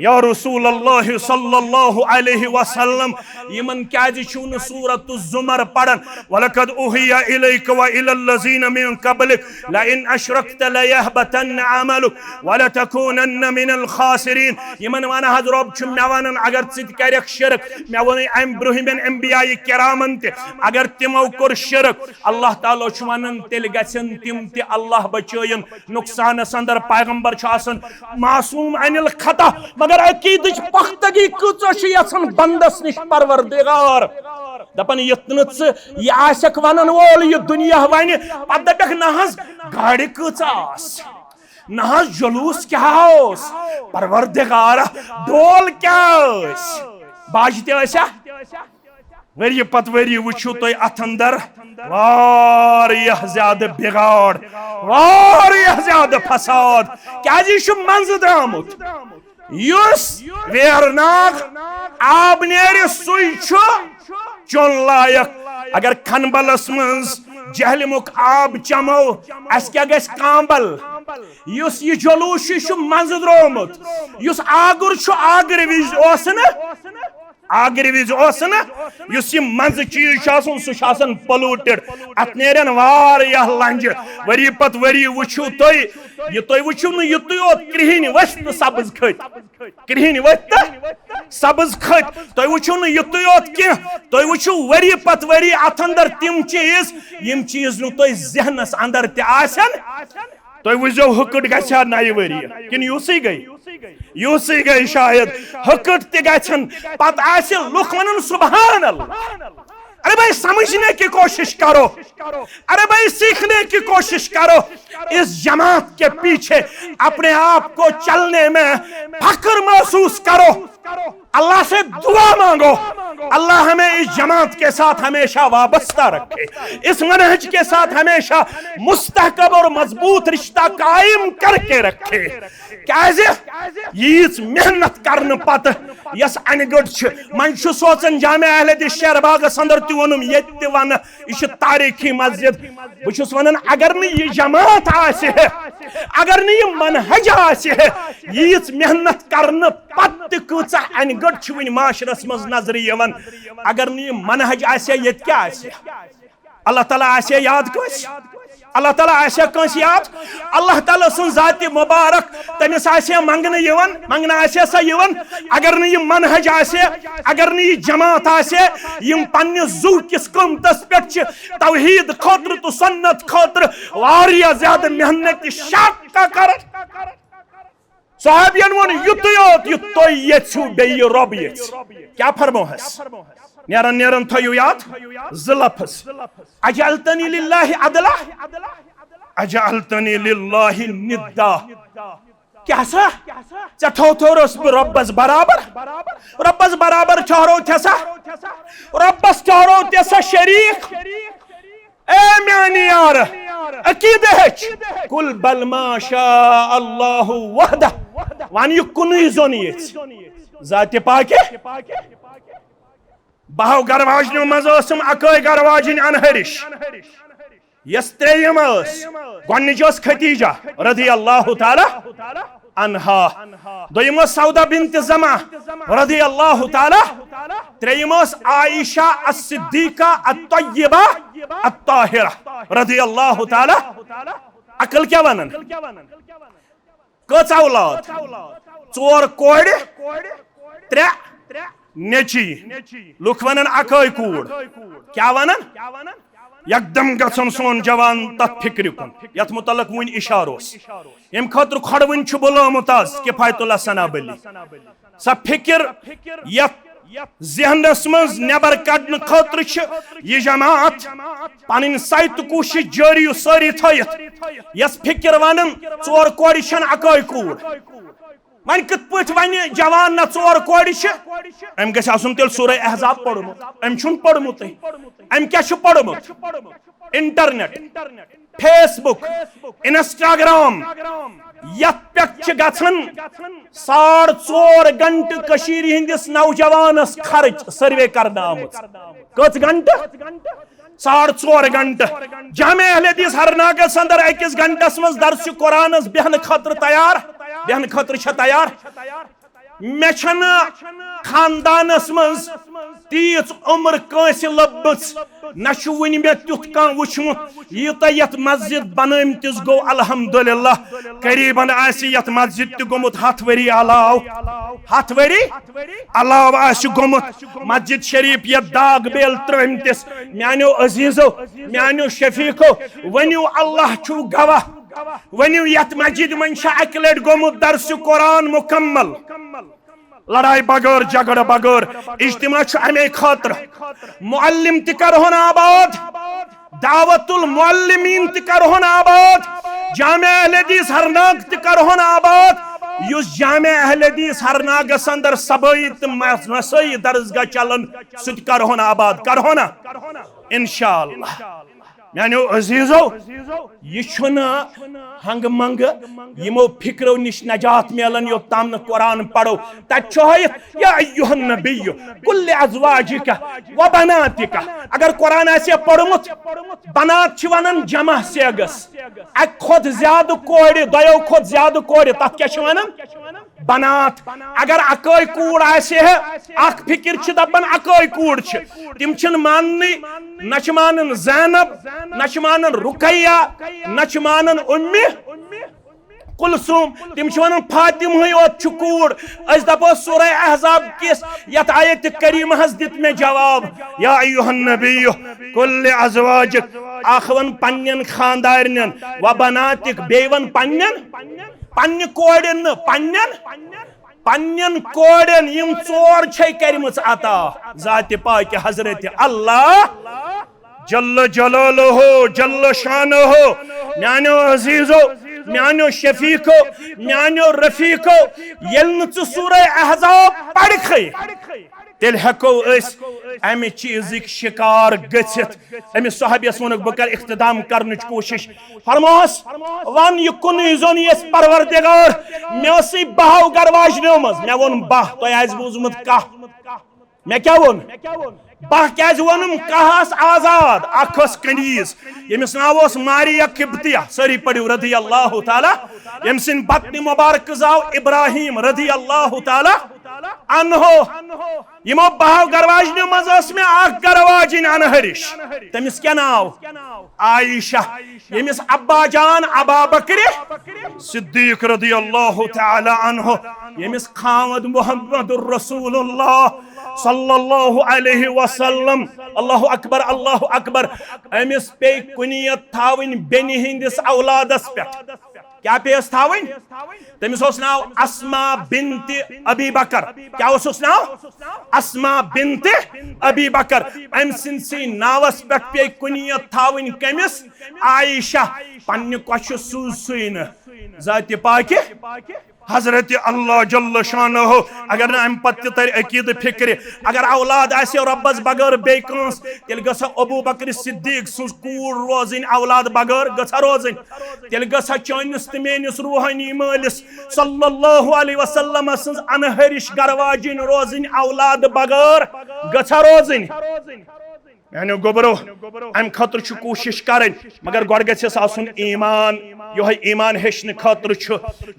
या रसूल अल्लाह सल्लल्लाहु अलैहि वसल्लम यमन क्या न सूरत ज़ुमर पढ़न वलकद उहिया इलैक व इलल लज़ीना मिन क़ब्लिक लइन अशरकत लयहबतन अमलुक वलतकूनन मिनल खासिरीन यमन वन हज रब छु मे वनन अगर ति करक शिरक मे वन अम ब्रुहिमन अंबियाए किरामन ते अगर तिमो कोर शिरक अल्लाह ताला छु वनन तेल गसन तिम ते अल्लाह बचयन नुकसान अंदर पैगंबर मासूम अनिल खता मगर अकीद पख्तगी कचन बंदस निश परवरदिगार दपन युन यक वन वोल यह दुनिया वन पे दपक नहज गाड़ी कच न जुलूस क्या परवरदिगार डोल क्या बाज तसा वरी पत वरी वुचु तुम अथ अंदर वारियाह ज्यादा बिगाड़ वारियाह ज्यादा फसाद क्या मंज द्रामुत युस वेरनाग आब नेर सुई चुन लायक अगर खनबलस मज जहलमुक आब चमो अस क्या गस कांबल युस यह जुलूस मंज द्रोमुत युस आगुर आगर विज आगर विज मंज चीज सह पोलूटेड अत नेरन वारियाह लंज वरी पत वरी वुचु तुम वुचु युत योत कृहिन वस्त सब्ज खत कृहिन वस्त सब्ज खत तुम वुचु युत योत कह तुम वुचु वरी पत वरी अत अंदर तिम चीज यम चीज नु तुम जहनस अंदर तन तुम वो हुकट गा नई वरी किन यूसी गई शायद हुकट तन पे लुक वन सुभान अल्लाह। अरे भाई समझने की कोशिश करो, अरे भाई सीखने की कोशिश करो। इस जमात के पीछे अपने आप को चलने में फख्र महसूस करो, अल्लाह से दुआ मांगो, अल्लाह हमें इस जमात के साथ हमेशा वाबस्ता रखे, इस मनहज के साथ हमेशा मुस्तहकम और मजबूत रिश्ता कायम करके रखे। यीज मेहनत करने पत यस अनगढ़ मन सोचन जामिया अहले हदीस शेरबागस अंदर तुम ये वन यह तारीखी मस्जिद बहुत वन अगर न यह जमात आसे अगर न यह मनहज आसे यीज मेहनत करने पत कूचा अनगढ़ वन माशरस मज नजर यवन अगर न यह मनहज आसे ये क्या आसे अल्लाह ताला आसे याद कस अल्लाह ताला आसे कस याद अल्लाह ताला सुन जाति मुबारक तमिस आसे मंगने यवन मंगना आसे सा यवन अगर न यह मनहज आसे अगर न यह जमात आसे यम पन्ने जू किस कमतस पे तौहीद खतर तो सुन्नत खतर वारिया ज्यादा मेहनत शाका कर साहबियन वन युत योत युत यु बे रब ये क्या फरमोहस नेरन नेरन थयु याद ज़लफस अजअलतनी लिल्लाहि अदला अजअलतनी लिल्लाहि निद्दा क्या सा चठो थोरस रब्बस बराबर ठहरो थसा रब्बस ठहरो थसा शरीक ए म्यानी यार अकीद है कुल बल माशा अल्लाह वहदा वन यु कुन जोन ये जाति पाके बहो गरवाजन मजम अक गरवाजन अनहरिश यस त्रेयम गोनिच खतीजा रदी अल्लाह ताला अनहा दोयम सौदा बिन्त जमा रदी अल्लाह ताला त्रेयम आयशा अस्सिद्दीका अत्तय्यबा अत्ताहिरा रदी अल्लाह ताला अकल क्या वनन कच औलाद 4 कोड़ 3 नेची लुक वनन अकै कूड़ क्या वनन यकदम गसन सोन जवान तथ फिक्र कुन यथ मुतलक वन इशार यम खतर खड़वन बुलोमुत किफायतुल्लाह सनाबली सा फिक्र यथ जहनस मज नबर कड़न खतर यह जमात पन सत कोशिश जारी सारी थयत यस फिक्र वनन 4 कोड़ अकै कूड़ वन कत पे वन जवान ना 4 कोड़ अम गल तेल सूरह अहज़ाब पढ़मुत अम पढ़मुत अम क्या पढ़मुत इंटरनेट फेसबुक इंस्टाग्राम यथ पे गन 4.5 घंटे कशीर हिंदिस नौजवानस खर्च सर्वे करना आमुत कत घंटे 4.5 घंटे जामे अहले हदीस हरनागस अंदर 1 घंटस मज दर्स कुरानस बेहन खतर तैयार बेहन खतर तैयार मे खानदानस मज तीच उम्र कंस लब्बच न वन मे तुथ कह वुचमुत यूत यथ मस्जिद बनमतिस गो अल्हम्दुलिल्लाह करीबन यथ मस्जिद त गोमुत 7 वरी अलाव 7 वरी अलाव गोमुत मस्जिद शरीफ ये दाग बेल त्रमतिस म्यानो अजीजो म्यानो शफीको वनियो अल्लाह छु गवाह वनियो यथ मस्जिद मन अक लट गोमुत दर्स कुरान मुकम्मल लड़ाई बगैर झगड़ बगैर इज्तिमा अमे खतर मुअल्लिम त करहोन आबाद दावतुल मुअल्लिमीन त करहोन आबाद जामे अहले हदीस हरनाग त करहोन आबाद युस जामे अहले हदीस हरनागस अंदर सबई त मसई दर्सगाह चलन सुत करहोन आबाद करहोन इंशाअल्लाह यानी अजीजो यह हंग मंग यमो फिक्रो निश नजात मिलन यो ताम कुरान पढ़ो तय या अय्युहन नबी कुल अज़वाजिका व बनातिका अगर कुरान आसे पढ़मुत बनात वनन जमा सेगस अक खुद ज्यादा कोड़ दयो खुद ज्यादा कोड़ तथ क्या वनन बनात अगर अकै कूड़ आसे अख फिक्र दपन अकै कूड़ तिम माननी न मानन ज़ैनब न मानन रुकैया न मानन उम्मी कुलसुम तिम वन फातिम योत कूड़ दपो सूरह अहज़ाब किस यत आयत करीम दित मे जवाब या अय्युहन नबी कुल अज़वाजिक आखवन पन्नन खानदारन व बनातिक बेवन पन्नन पन्ने कोड़न पन्नन कोड़न यम 4 छे करमच अता जात पाक हजरत अल्लाह जल्ल जलालुहु जल्ल शानुहु म्यानो अजीजो म्यानो शफीको म्यानो रफीको यल्न सूरह अहज़ाब पढ़खै तेल हेको अमे चीज़िक शिकार गथित अमिस सहाबियस वोनुक बह कर इख्तिदाम करने कोशिश फरमास वन यह कुन जोन यस परवरदिगार मे बहाव गरवाजनो मज मे वोन बाह तो आज बूजमुत कह मे क्या वोन बाह क्या वोनुम कहस आजाद अखस कनीज यमिस नाव मारिया किब्तिया सरी पढ़ियो रदी अल्लाह ताला यम सिन बत्न मुबारक जाव इब्राहिम रदी अल्लाह ताला अनहो यमो बहाव गरवाजनो मज में अख गरवाजिन अनहरिश तमिस क्या नाव आयशा यमिस अब्बा जान अबा बकर सिद्दीक रदी अल्लाह ताला अनहो यमिस खामद मुहम्मदुर रसूलुल्लाह सल्लल्लाहु अलैहि वसल्लम अल्लाहु अकबर अमिस पे कुनियत थावन बेनि हिंदिस औलादस पे क्या पेस थावन तमिस नाव अस्मा बिन्त अबी बकर क्या नाव अस्मा बिन्त अबी बकर अम सिंसी नावस पे कुनियत थावन कमिस आयशा पन्ने कश सुन जात पाक हजरत अल्लाह जल्ल शानुहु अगर न अम पत तर अकीद फिक्र अगर औलाद आसे रब्बस बगैर बे कंस तेल गसा अबू बकर सिद्दीक सुज कूड़ रोजन औलाद बगैर गसा रोजन तेल गसा चनिस त मेनिस रूहानी मालिस सल्लल्लाहु अलैहि वसल्लम सज अनहरिश गरवाजिन रोजन औलाद बगैर गसा रोजन यानी गोबरो अम खतर कोशिश करें मगर गड गस आसुन ईमान यो ईमान हेचन खतर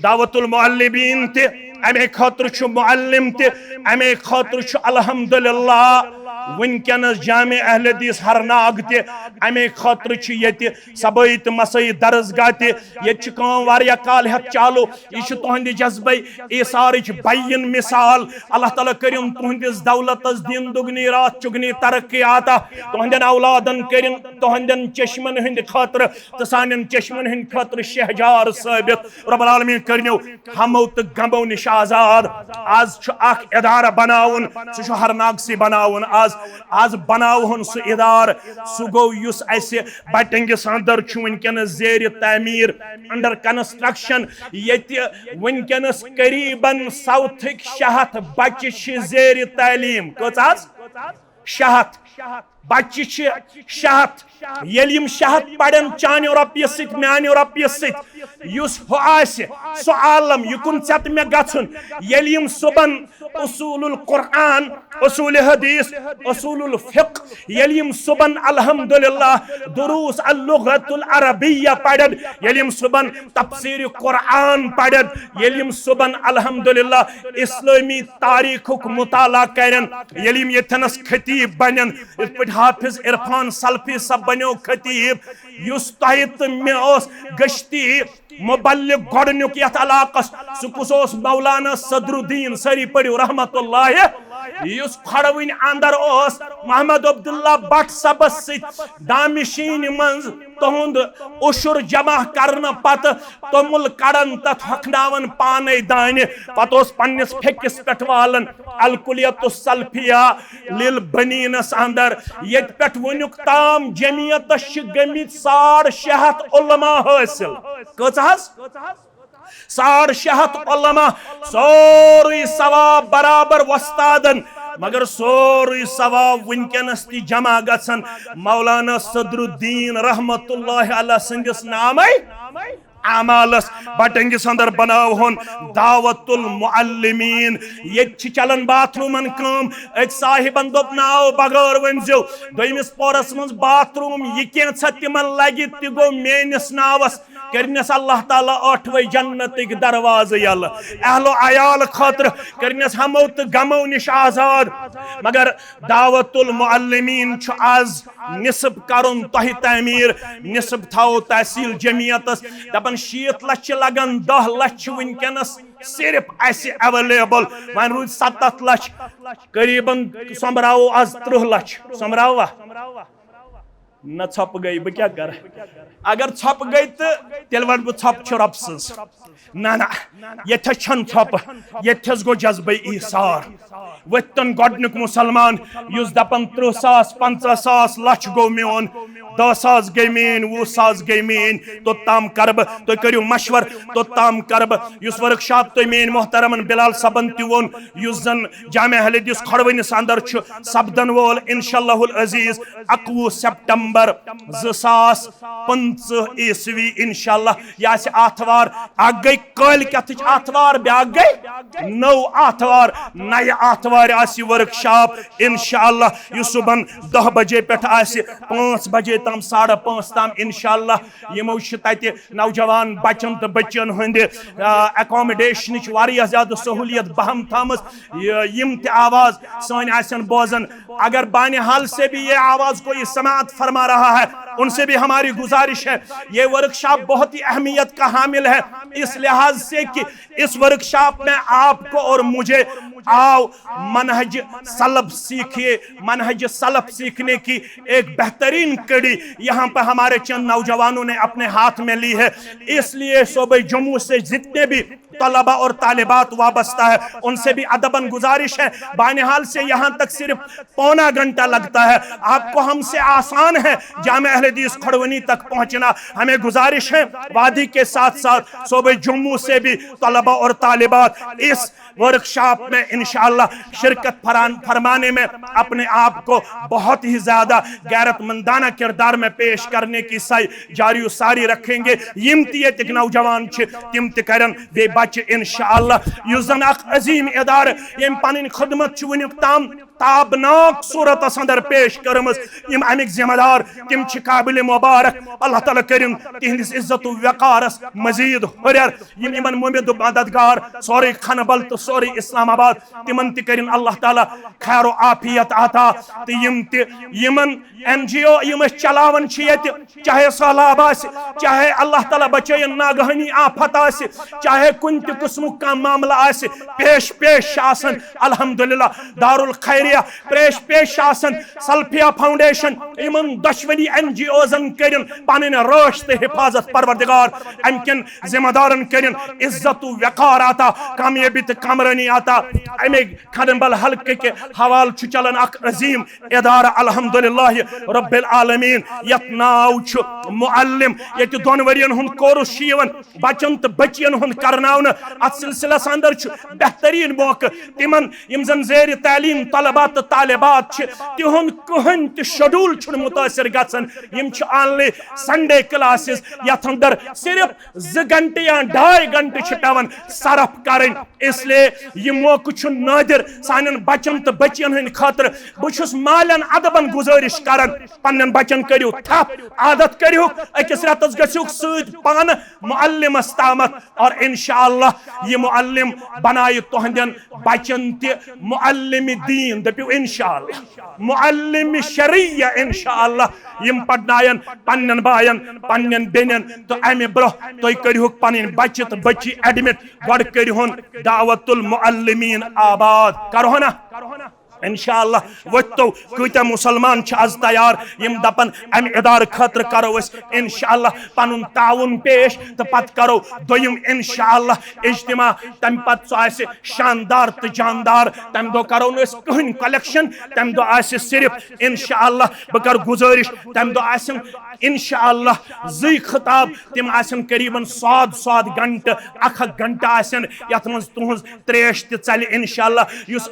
दावतुल मुअल्लिमीन ते अमे खतर मुअल्लिम ते अमे खतर अल्हम्दुलिल्लाह वनकनस जामे अहले हदीस हरनाग ते अमे खतर ये सबई तो मसई दरसगाह ते ये काल हेत चालू यह तुहद जज्बे ईसार बैन मिसाल अल्लाह ताला करिम तुहदिस दौलतस दिन दुगनी रात चुगनी तरक्की आता तुहदन औलादन करिम तुहदन चश्मन हंद खतर तो सान चश्मन हंद खतर शहजार साबित रब्बुल आलमीन करनो हमो तो गमो निश आजाद आज इदारा बनावन सह हरनाग से बनावन आज बनावन सह इदार सह गो युस ऐसे बटंगिस अंदर वनकनस जेर तामीर अंडर कंस्ट्रक्शन ये वनकनस करीबन 700 बच्चे जेर तालीम कच 700 बच्चे 700 यम 700 पड़न चानो रपिय सत मानो रपिय सत सो आलम युकुन चत मे गन यम सुबन उसूलुल कुरान उसूल हदीस उसूलुल फिक्ह यम सुबन अल्हम्दुलिल्लाह दुरूस अल लुगतुल अरबिया पड़न यम सुबन तफसीर कुरान पड़न यम सुबन अल्हम्दुलिल्लाह इस्लामी तारीखुक मुताला करन यम यथनस खतीब बनन हाफिज इरफान सल्फी सब बनो खतीब युस तहित मे गश्ती मुबल्लिग गोडनुक यथ इलाकस सुकुस मौलाना सदरुद्दीन सरी पड़ो रहमतुल्लाह युस खड़वन अंदर मोहम्मद अब्दुल्ला भट्ट सबस सत दामिशीन मंज तुंद उशुर जमा करने पत तोमुल कड़न तथ हकनावन पाने दाने पत पन्निस फेकिस पे वालन अलकुलियतुस सल्फिया लिल बनीनस अंदर ये पे वनुक ताम जमियत गमित 650 उलमा हासिल कच 650 उलमा सोरी सवाब बराबर वस्तादन मगर सोरी सवाब वनकनस ती जमा गसन मौलाना सदरुद्दीन रहमतुल्लाह अलैह संदिस नामे आमालस बटंगिस अंदर बनावन दावतुल मुअल्लिमीन ये चलन बाथरूमन कम एक साहिबन दोप नाव बगर वनजो दोयमिस पोरस मंज बाथरूम ये केंसा तिमन लगी ति गो मेनिस नावस करनस अल्लाह ताला 8वें जन्नतिक दरवाजे यल अहलो अयाल खतर करनस हमो तो गमो निश आजाद मगर दावतुल मुअल्लिमीन छु आज निसब करुन तहि तामीर निसब थाओ तहसील जमियतस दपन 7 लाख लगन 10 लाख वनकनस सिर्फ ऐसे अवेलेबल वन रूद 7 लाख करीबन समराओ आज 30 लाख समरावा न छप गई बह क्या कर अगर छप गई तो तेल वन बह छप रब सज ना ना ये छप ये गो जज्बे ईसार वतन गोडनुक मुसलमान युस दपन 30,000 50,000 लक्ष गो मेन 10,000 गई मेन 20,000 गई मेन तो ताम करब तो करियो मशवर तो ताम करब युस वर्कशॉप तो मेन मोहतरमन बिलाल सबन तोन युस जन जामे अहले हदीस खड़वनिस अंदर सपदन वोल इंशाअल्लाहुल अजीज 21 सितंबर 2015 ईस्वी इंशाअल्लाह यह आथवार आ गई कल कथ आथवार ब्या गई 9 आथवार नय आथवार आसि वर्कशॉप इंशाअल्लाह यह सुबह 10 बजे पे 5 बजे तम 5:30 तम इंशाअल्लाह यमो तत नौजवान बचन तो बच्चन हंद अकोमोडेशन ज्यादा सहूलियत बहम थम यम त आवाज सन आसन बोजन अगर बानिहाल से भी ये आवाज कोई समाअत फरमा रहा है उनसे भी हमारी गुजारिश है ये वर्कशॉप बहुत ही अहमियत का हामिल है इस लिहाज से कि इस वर्कशॉप में आपको और मुझे आओ मनहज सलफ सीखिए मनहज सलफ सीखने की एक बेहतरीन कड़ी यहाँ पर हमारे चंद नौजवानों ने अपने हाथ में ली है इसलिए सूबे जम्मू से जितने भी तलबा और तालिबात वाबस्ता है उनसे भी अदबन गुजारिश है बानिहाल से यहाँ तक सिर्फ पौना घंटा लगता है आपको हमसे आसान है जामे अहले हदीस खड़वनी तक पहुँचना हमें गुजारिश है वादी के साथ साथ सूबे जम्मू से भी तलबा और तालिबात इस वर्कशॉप में इंशाअल्लाह शिरकत फरमाने में अपने आप को बहुत ही ज्यादा गैरतमंदाना किरदार में पेश करने की सही जारी सारी रखेंगे यम तिक नौजवान तिम त करन बे बच्चे इंशाअल्लाह युस जन अख अजीम इदार यम पन खदमत वुनिक ताम ताबनाक सूरत अंदर पेश करमस यम अमिक जिम्मेदार तिम काबिल मुबारक अल्लाह ताला करिन तिहंदिस इज्जत वक़ारस मजीद हुरर यम इमन मुमिद मददगार सोरे खनबल तो सोरे इस्लामाबाद तिमन ति करिन अल्लाह ताला खैर आफियत आता तो यमन NGO यम चलावन चाहे सैलाब आसि चाहे अल्लाह ताला बचयन नागहानी आफत आसि चाहे कुन ति किस्मुक का मामला आसि पेश आसन अल्हम्दुलिल्लाह दारुल खैरिया पेश आसन सल्फिया फाउंडेशन इमन दशवनी NGOजन करिन पन रोश ते हिफाजत परवरदिगार अमकिन जिम्मेदारन करिन इज्जत वक़ार आता कामयाबी तो कामरानी आता अमे खनबल हल्के के हवाल चलन अख अजीम इदारा अल्हम्दुलिल्लाह रब्बिल आलमीन यत नाव मुअल्लिम ये दोन वरियन हुन कोर्स बचन तो बचियन हुन करनावन अत सिलसिलस अंदर बेहतरीन मौका तिमन यम जन ज़ेर तालीम तलबा तो तालिबात तिहुन कहन तो शेड्यूल मुतासर गसन यम ऑनली संडे क्लासेस यथ अंदर सिर्फ 2 घंटे या 2.5 घंटे पेवन सरफ करें इसलिए यह मौका नादिर सान बचन तो बचियन हंद खतर बहुत मालन अदबन गुजारिश कर पन्न बचन करू थप आदत करू अकिस रतस गु पान मुअल्लिमस तामत और इंशाअल्लाह यह मुअल्लिम बनाय तुहंदन बचन ति मुअल्लिम दीन दपू इंशाअल्लाह मुअल्लिम शरिया इंशाअल्लाह यम पढ़नायन पन्न बायन पन्न बेनन तो अमे ब्रोह तुम करू पन बच्चे तो बच्ची एडमिट गड करूहन दावतुल मुअल्लिमीन आबाद करो ना इंशाअल्लाह वो कूत मुसलमान आज तैयार यम दपन अम इदार खतर करो इंशाअल्लाह पनुन ताउन पेश तो पत करो दोयम इंशाअल्लाह इज्तिमा तम पत शानदार तो जानदार तम दो करो कहन कलेक्शन तम दो सिर्फ इंशाअल्लाह बह कर गुजारिश तम दो इंशाअल्लाह 2 खिताब तिम करीबन 100 घंटे 1 घंटा यथ मज तुहज त्रेश तल इंशाअल्लाह युस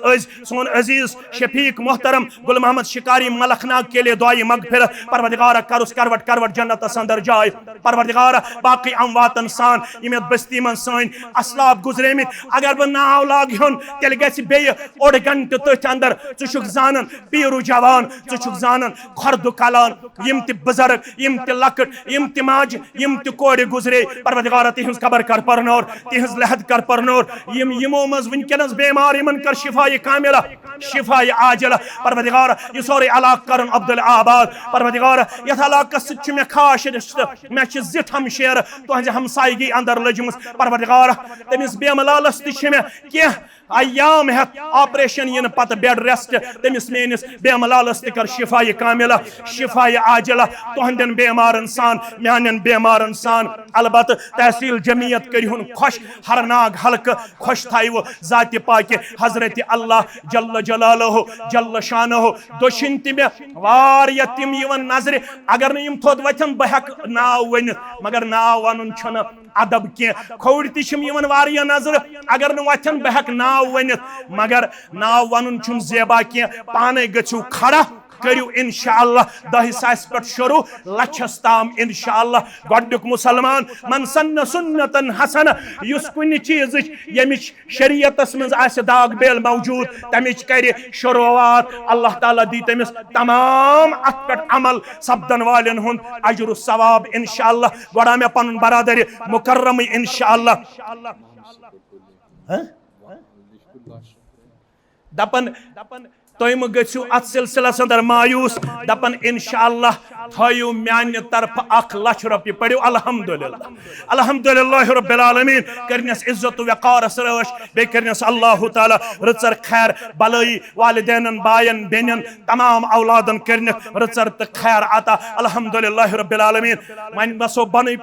सोन अजीज शफीक मोहतरम गुल मोहम्मद शिकारी मलखनाग के लिए दुआई मगफिरत परवरदिगार करुस करवट जन्नत अंदर जाए परवरदिगार बाकी अमवातन सान यम बस्ती मन सन असलाब गुजरेमित अगर बह नाव लाग हन तेल गि बे 1 घंटे तथ अंदर चुक जानन पीरू जवान चुक जानन खर्द कलान यम ति बुजुर्ग यम ति लकट यम ति माज यम ति कोर गुजरे परवरदिगार तिहंज खबर कर परनोर तिहंज लहद कर परनोर यम यमो मज वनकनस बेमार यमन कर शिफाए कामिला शिफाए आजिला परवरदिगार ये सोरे अलाक करन अब्दुल आबाद परवरदिगार यथ अलाकस सु मे खास रिश्ते मे जिठ हमशेर तुहंज हमसायगी अंदर लजमस परवरदिगार तमिस बेमलालस ति मे कह अयाम हेत ऑपरेशन यन पत बेड रेस्ट तमिस मेनिस बेमलालस ति कर शिफाए कामिला शिफाए आजिला तुहंदन बेमारन सान म्यानन बेमारन सान अलबत तहसील जमीयत करिहुन खुश हरनाग हल्क खुश थाइव जाति पाके हजरत अल्लाह जल्ल जलालहु जल्ल शानहु दोशिन ति मे वारिया तिम यवन नजर अगर न यम थोद वथन बहक नाव वन मगर नाव वनुन छन अदब के खोड़ तिम यवन वारिया नजर अगर न वथन बहक नाव वन मगर नाव वनुन छुन जेबा के पाने गछु खड़ा करू इंशाअल्लाह 10 पे शुरू लक्षस ताम इंशाअल्लाह गडुक मुसलमान मन सन्न सुन्नतन हसन युस कुन चीज यमिच शरीयतस मज आस दाग बेल मौजूद तमिच करे शुरुआत अल्लाह ताला दी तमिस तमाम अत पे अमल सब्दन वालन हुन अजर सवाब इंशाअल्लाह गोड़ा में पन बरादर मुकर्रम इंशाअल्लाह दपन तुम गु अत सिलसिलस अंदर मायूस दपन इंशाअल्लाह थयु म्यान तरफ 1 लाख रुपये पड़ो अल्हम्दुलिल्लाह अल्हम्दुलिल्लाह रब्बिल आलमीन करनस इज्जत वक़ारस रश बे करनस अल्लाह ताला रचर खैर भलाई वालिदैन बायन बेनन तमाम औलादन करन रचर त खैर आता अल्हम्दुलिल्लाह रब्बिल आलमीन मन बसो बनै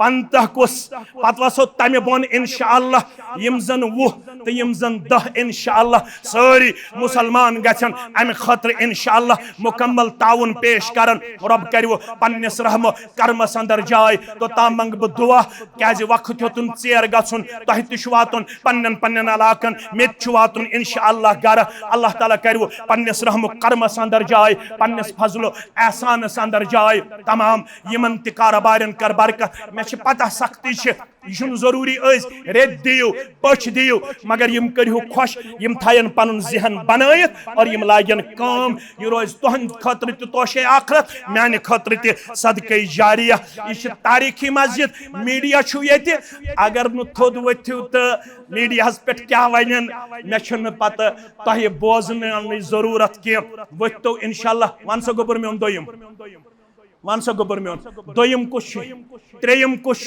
50 कुस पत वसो तमे बोन इंशाअल्लाह यम जन 20 तो यम जन 10 इंशाअल्लाह सारी मुसलमान गछन अम खतर इंशाअल्लाह मुकम्मल ताउन पेश करन रब करियो पन्नस रहम कर्मस अंदर जाय तो ताम मंग ब दुआ क्याज वक्त होतुन चेर गछुन तहि तिश वातुन पन्नन अलाकन मेत छु वातुन इंशाअल्लाह गर अल्लाह ताला करियो पन्नस रहम कर्मस अंदर जाय पन्नस फजलो एहसान अंदर जाय तमाम यमन ति कारोबारन कर बरकत मे मे पता सख्ती यह जरूरी रेत दियो पछ दियो मगर यम करू खुश यम थयन पन जहन बनायत और यम लागन काम यह रोज तुहंद खतर तोशे आखरत माने खतर त सदक़े जारिया यह तारीखी मस्जिद मीडिया ये अगर नु थोद वथिव तो मीडिया पे क्या वन मे पत तह बोजन जरूरत कह वतो इंशाल्लाह वन सा गोबर मे दोयम वन सा गोबर मे दोयम कुछ त्रेयम कुछ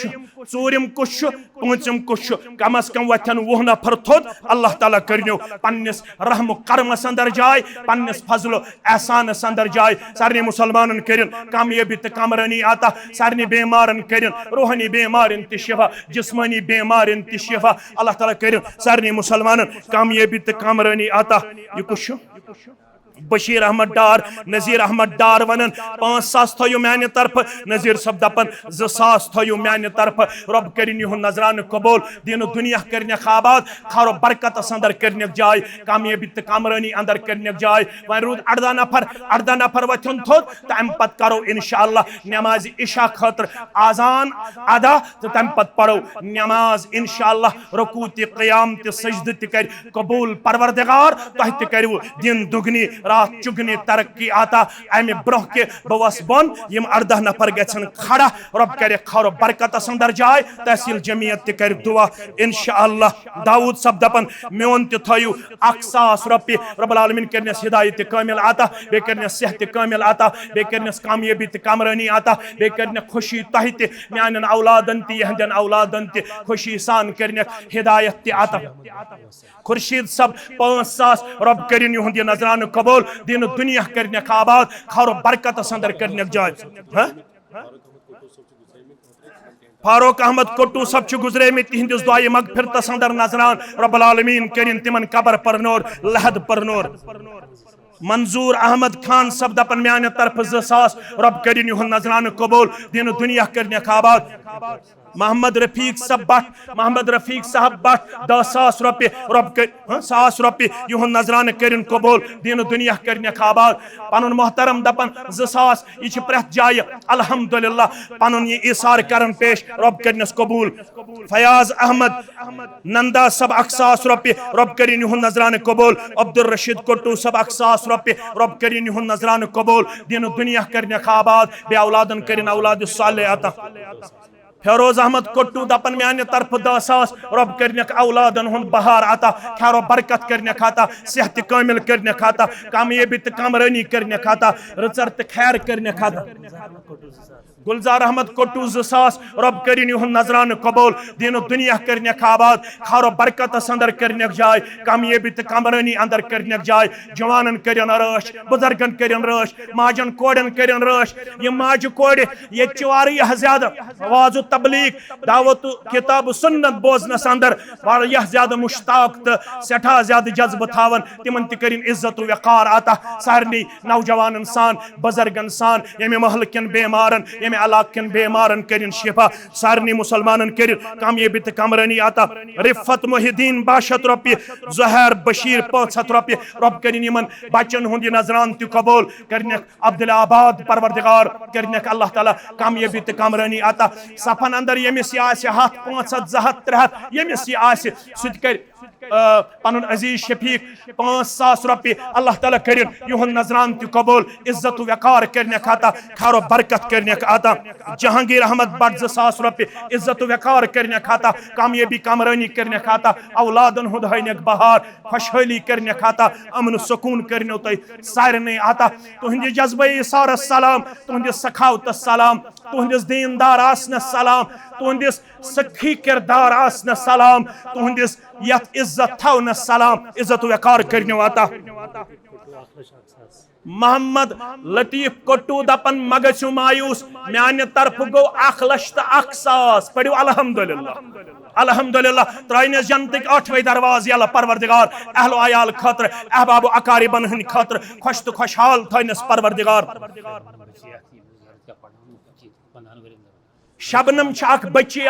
चूरम कुछ पांचम कुछ कम अज कम वथन 20 नफर थोद अल्लाह ताला करनो पन्निस रहम करमस अंदर जाय पन्निस फजलो एहसानस अंदर जाय सारे मुसलमानन करिन कामयाबी त कामरानी आता सारे बीमारन करिन रूहानी बीमारन त शिफा जिस्मानी बीमारन त शिफा अल्लाह ताला करिन सारे मुसलमानन कामयाबी त कामरानी आता ये कुछ बशीर अहमद डार नज़ीर अहमद डार वन 5,000 थो माने तरफ नज़ीर सब दपन 2,000 थो माने तरफ रब करिन यह नजरान कबूल दिन दुनिया करने आबाद खारो बरकत अंदर करने जाय कामयाबी त कामरानी अंदर करने जाय वन रूद 18 नफर वथन थोद तो अम पत करो इंशाअल्लाह नमाज इशा खतर आजान अदा तो तम पत पढ़ो नमाज इंशाअल्लाह रुकू त क़याम त सजद त कर कबूल परवरदिगार तह त करू दिन दुगनी रात चुगनी तरक्की आता अमे ब्रोह के बवस बन यम 18 नफर गन खड़ा रब करे खर बरकत अंदर जाय तहसील जमीयत कर दुआ इंशाअल्लाह दाऊद सब दपन मोन तयु 1,000 रुपये रब्बुल आलमीन करनस हिदायत कामिल आता बे करनस सेहत कामिल आता बे करनस कामयाबी त कामरानी आता बे करन खुशी तह त म्यान औलादन त यहदन औलादन त खुशी सान करन हिदायत त आता खुर्शीद सब 5,000 रब करिन युहद नजरान कबूल दिन दुनिया करने आबाद खारो बरकत अंदर करने जाय फारूक अहमद कोट्टू सब गुजरे में तिहंदिस दुआए मगफिरतस अंदर नजरान रब्बुल आलमीन करिन तिमन कबर परनोर लहद परनोर मंजूर अहमद खान सब दपन म्यान तरफ 2,000 रब करिन युहद नजरान कबूल दिन दुनिया करने आबाद मोहम्मद रफीक साहब बट 10,000 रुपये रब कर 1,000 रुपये युहद नजरान करिन कबूल दिन दुनिया करने आबाद पन मोहतरम दपन 2,000 यह प्रत जाय अल्हम्दुलिल्लाह पन यह इसार करन पेश रब करनस कबूल फयाज अहमद नंदा सब 1,000 रुपये रब करिन युहद नजरान कबूल अब्दुल रशीद कोट्टू सब 1,000 रुपये रब करिन युहद नजरान कबूल दिन दुनिया करने आबाद बे औलादन करिन औलाद साले अता फेरोज अहमद कोट्टू दपन म्यान तरफ 10,000 रब करने औलादन हुन बहार आता खारो बरकत करने खाता सेहत कामिल करने खाता कामयाबी त कामरानी करने खाता रचर त खैर करने खाता गुलजार अहमद कोट्टू 2,000 रब करिन युहद नजरान कबूल दिन दुनिया करने आबाद खारो बरकत अंदर करने जाय कामयाबी त कामरानी अंदर करने जाय जवानन करिन रश बुजुर्गन करिन रश माजन कोड़न करिन रश ये माज कोड़ ये वारियाह ज्यादा आवाज तबलीग दावत किताब सुन्नत बोजनस अंदर वारियाह ज्यादा मुश्ताक त सेठा ज्यादा जज्ब थावन तिमन त करिन इज्जत व वक़ार आता सारनी नौजवानन सान बुजुर्गन सान यमे महलकन बेमारन यमे इलाकन बेमारन करिन शिफा सारनी मुसलमानन करिन कामयाबी त कामरानी आता रिफत मोहिद्दीन 62 रुपये ज़ुहैर बशीर 500 रुपये रब करिन यमन बच्चन हुंद नजरान त कबूल करने अब्दुलाबाद परवरदिगार करने अल्लाह ताला कामयाबी त कामरानी आता सफन अंदर यमिस आसे 500 200 300 यमिस आसे सुद कर पन अजीज शफीक 5,000 रुपये अल्लाह ताला करिन युहद नजरान त कबूल इज्जत व वक़ार करने खाता खारो बरकत करने आता जहांगीर अहमद बट 2,000 रुपये इज्जत व वक़ार करने खाता कामयाबी कामरानी करने खाता औलादन हुद हयने बहार खुशहाली करने खाता अमन सुकून करने तय सारने आता तुहंदि जज्बे इसार सलाम तुहंदिस सखावत सलाम तुहंदिस दीनदार आसन सलाम तुहंदिस सखी किरदार आसन सलाम तुहंदिस यत इज्जत थवन सलाम इज्जत व वक़ार करने आता मोहम्मद लतीफ कोट्टू दपन मगसु मायूस म्यान तरफ गो 1,01,000 पढ़ो अल्हम्दुलिल्लाह अल्हम्दुलिल्लाह त्राइनस जन्नतिक 8वें दरवाजे अल्लाह परवरदिगार अहलो अयाल खतर अहबाब अकारिबन हन खतर खुश तो खुशहाल थैनस परवरदिगार शबनम बच्ची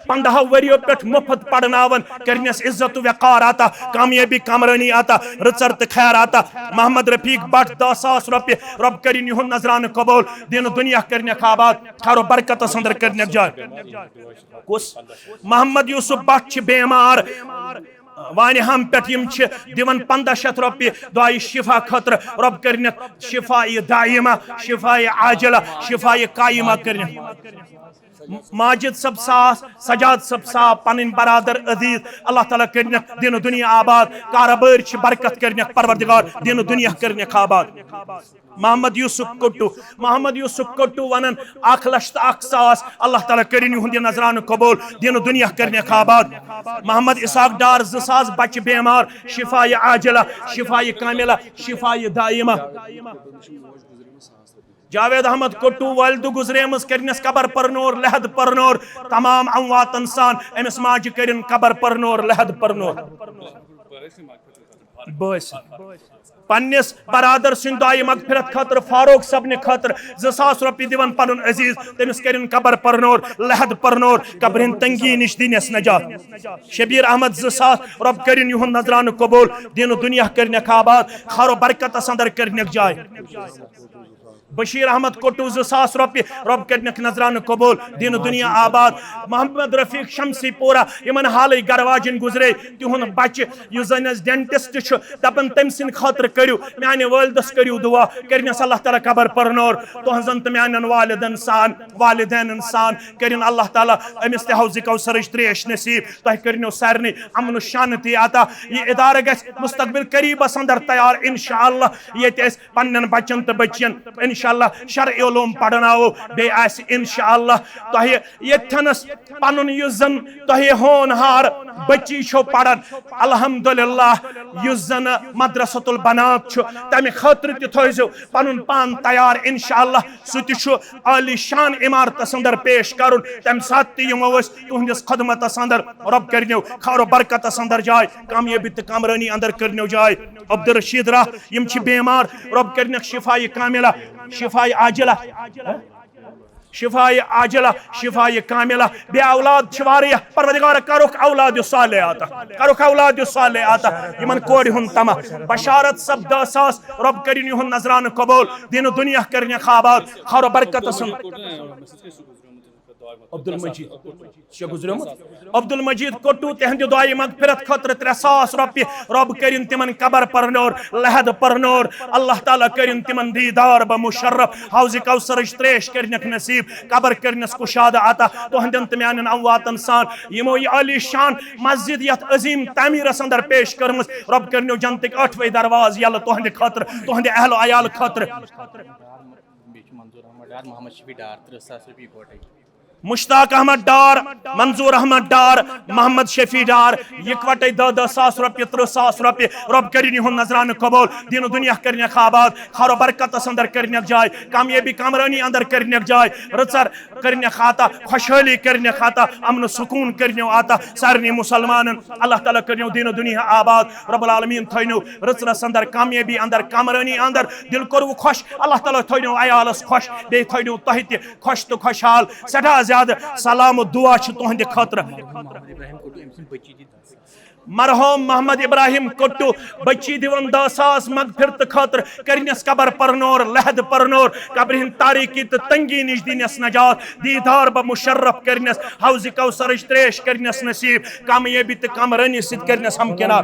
15 वरियों पे मुफ्त पढ़नावन करनस इज्जत वक़ार आता, कामयाबी कामरानी आता, रचर तो खैर आता। मोहम्मद रफीक भट्ट 10,000 रुपये रब करिन युहन नजरान कबूल, दिन दुनिया करने आबाद, खारो बरकत संदर करने जाय। कुस मोहम्मद यूसुफ भट्ट बेमार वान हम पे दिवन 1500 रुपये दुआई शिफा खतर, रब कर शिफा दाइमा, शिफा आजिला, शिफा कायमा कर। माजिद सब सास, सजाद सब साफ, पन बरादर अजीज अल्लाह ताला कर दिन दुनिया आबाद, कारोबार बरकत कर परवरदिगार दिन दुनिया करने आबाद। मोहम्मद यूसुफ कोट्टू वनन 1,01,000 अल्लाह ताला करिन युहंद नजरान कबूल, दिन दुनिया करने आबाद। मोहम्मद इसाक डार 2,000 बच्चे बेमार, शिफा आजिला, शिफा कामिला, शिफा दाइमा। जावेद अहमद कोट्टू वालिद गुजरेमस करनस कबर परनोर लहद परनोर, तमाम अमवात इंसान अमिस माज करिन कबर परनोर लहद परनोर। बस पन्निस बरादर सिंध दुआई मगफिरत खतर फारूक सबने खतर 2,000 रुपये दिवन पन अजीज, तमिस करिन कबर परनोर लहद परनोर, कबरिन तंगी निश दिनस नजात। शबीर अहमद 2,000 रब करिन युहन नजरान कबूल, दिन दुनिया करने आबाद, खारो बरकत संदर करने जाय। बशीर अहमद कोट्टू 2,000 रुपये रब करने नजरान कबूल, दिन दुनिया आबाद। मोहम्मद रफीक शमसी पूरा इन हाल गरवाजन गुजरे, तिहुन बच्चे जन डेंटिस्ट दपन तम सद खतर करू मान वालिदस करू दुआ, करनस अल्लाह ताला कबर परनोर, तुहजन तो मान वालिदैन सान करिन अल्लाह ताला अमिस तौज कौसरच त्रेश नसीब, तह करनो सारे अमन शांति अता। यह इदार ग मुस्तकबिल करीबस अंदर तैयार इंशाअल्लाह, ये पन्न बच्चन तो बच्चन इंशाअल्लाह शरई उलूम पढ़नाओ, बे इंशाअल्लाह तह यथनस पनुन युजन तह होनहार बच्ची छो पढ़न अल्हम्दुलिल्लाह, युजन मदरसतुल बनात छो तमे खतर त थोजो पनुन पान तैयार इंशाअल्लाह, सु आली शान इमारत अंदर पेश करुन, तम साथ यमो तुहंदिस खदमत अंदर रब करनो खारो बरकत अंदर जाय, कामयाबी तो कामरानी अंदर करनो जाय। अब्दुल रशीद राह यम बेमार, रब करन शिफा कामिला, शिफा आजिला, शिफा आजिला, शिफा कामिला। बे औलाद वारिया, परवरदिगार करुक औलाद साले आता, करुक औलाद साले आता, यमन कोड हुन तमा। बशारत सब 10,000 रब करिन युहन नजरान कबूल, दिन दुनिया करने आबाद, खारो बरकत सन। अब्दुल मजीद कोट्टू तहद दुआई मगफिरत खतर 3,000 रुपये रब करिन तिमन कबर परनोर लहद परनोर, अल्लाह ताला करिन तिमन दीदार ब मुशर्रफ, हौज कौसर त्रेश करने नसीब, कबर करनस कुशाद आता। तुहंदन तो मान अमवात इंसान यमो यह आली शान मस्जिद यथ अजीम तमीरस अंदर पेश करमस, रब करनो जनतिक 8वें दरवाज यल तुहंद खतर, तुहंद अहल अयाल खतर। मोहम्मद शफी डार 3,000 रुपये कोटे, मुश्ताक अहमद डार, मंजूर अहमद डार, मोहम्मद शफी डार, इकवटे 10,000 रुपये 3,000 रुपये रब करिन युहन नजरान कबूल, दिन दुनिया करने आबाद, खारो बरकत अंदर करने जाय, कामयाबी कामरानी अंदर करने जाय, रचर करने खाता, खुशहाली करने खाता, अमन सुकून करने आता सारे मुसलमान, अल्लाह ताला करनो दिन दुनिया आबाद, रब्बुल आलमीन थैनो रचरस अंदर कामयाबी अंदर कामरानी अंदर, दिल करू खुश, अल्लाह ताला थैनो अयालस खुश, बे थैनो तहित खुश तो खुशहाल। सदा सलाम दुआ तुहंद खतर। मरहूम मोहम्मद इब्राहिम कोट्टू बच्ची दिवन 10,000 मगफिरत खतर, करनस कबर परनोर लहद परनोर, कबरहिन तारीकी तो तंगी निश दिनस नजात, दीदार ब मुशर्रफ करनस, हौज कौसर त्रेश करनस नसीब, कामयाबी तो कामरानी सिद करनस हमकिनार।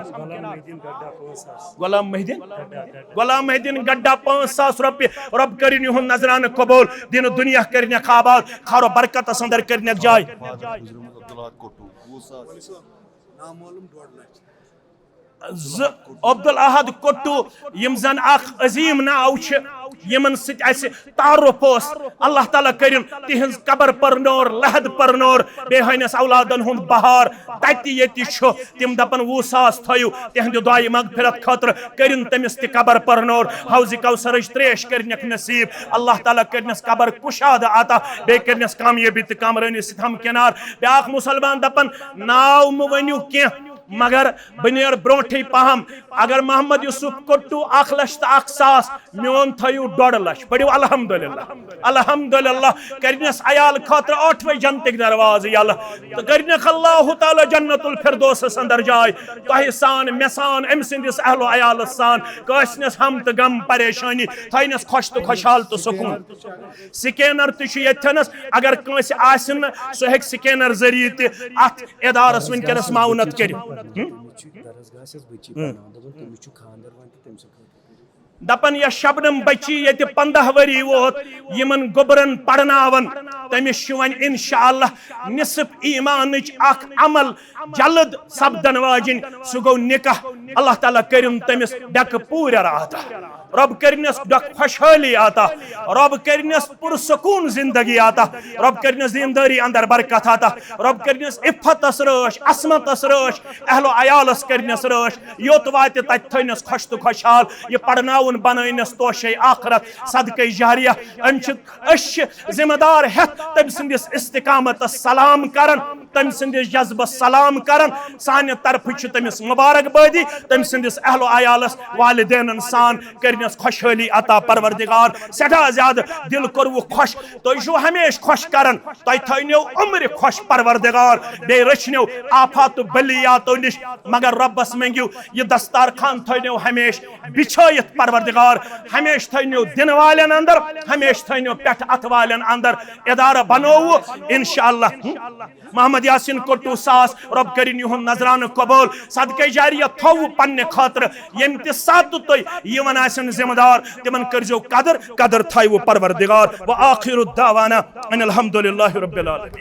गुलाम महदीन गड्ढा 5,000 रुपये रब करिन युहन नजरान कबूल, दिन दुनिया करने आबाद, खारो बरकत अंदर करने जाय। अब्दुल अहद कोट्टू यम जन अजीम नाव यमन तारुफ अल्लाह ताला करिन तिहंज कबर परनोर लहद परनोर, बेहनस औलादन हुंद बहार तति यति तिम दपन 20,000 थयु तिहंद दुआई मगफिरत खतर, करिन तमिस ति कबर परनोर, हौज कौसर त्रेश करने नसीब, अल्लाह ताला करनस कबर कुशाद आता, बे करनस कामयाबी तो कामरानी सित हमकिनार। ब्याख मुसलमान दपन नाव मवन्यु क्या मगर बनेर ब्रोठे पहम अगर मोहम्मद यूसुफ कोट्टू 1,01,000 मोन थयू 1.5 लाख पढ़ो अल्हम्दुलिल्लाह अल्हम्दुलिल्लाह करनस अयाल खतर 8वें जन्नत दरवाज यल तो करनख अल्लाह ताला जन्नतुल फिरदौस अंदर जाय तह सान मे सान अम सिंदिस अहलो अयाल सान कसनस हम तो गम परेशानी थैनस खुश तो खुशहाल तो सुकून स्कैनर तो यथनस अगर कंस आसन सो हेक स्कैनर जरिए अत इदारस वनकस माउनत कर दपन या शबनम बची ये 15 वरी वोत यमन गोबरन पढ़नावन तमिस वन इंशाअल्लाह निसफ ईमान अख अमल जल्द सपदन वाजिन सु गो निकाह अल्लाह ताला करिम तमिस डक पूर आता रब करनस डक खुशहाली आता रब करनस पुरसकून जिंदगी आता रब करनस दीनदारी अंदर बरकत आता रब करनस इफ्फतस रश असमतस रश अहलो अयालस करनस रश योत वात तत थनस खुश तो खुशहाल ये पढ़नाउन बनस तोशे आखरत सदक़े जारिया अश जिम्मेदार हेत तम सिंदिस इस्तिकामत सलाम करन तम सिंदिस जज्ब सलाम करन साने तरफ तमिस मुबारकबादी तम सिंदिस अहलो अयालस वालिदैन सान करनस खुशहाली अता परवरदिगार सदा ज्यादा दिल करवु खुश तो हमेश खुश करन तय थयनो उम्र खुश परवरदिगार बे रचनो आफात बलियातो निश मगर रब्बस मंगियो ये दस्तार खान थयनो हमेश बिछायत परवरदिगार हमेश थयनो दिन वालन अंदर हमेश थयनो पेट अत वालन अंदर इदारा बनोवु इंशाअल्लाह मोहम्मद यासीन कोट्टू सास रब करिन युहन नजरान कबूल सदक़े जारिया थोव पन्ने खातर यम ते साथ तोय यमन आसन जिम्मेदार तिमन करजो कदर कदर थायो परवरदिगार व आखिरु दावाना अनिल हम्दुलिल्लाहि रब्बिल आलमीन।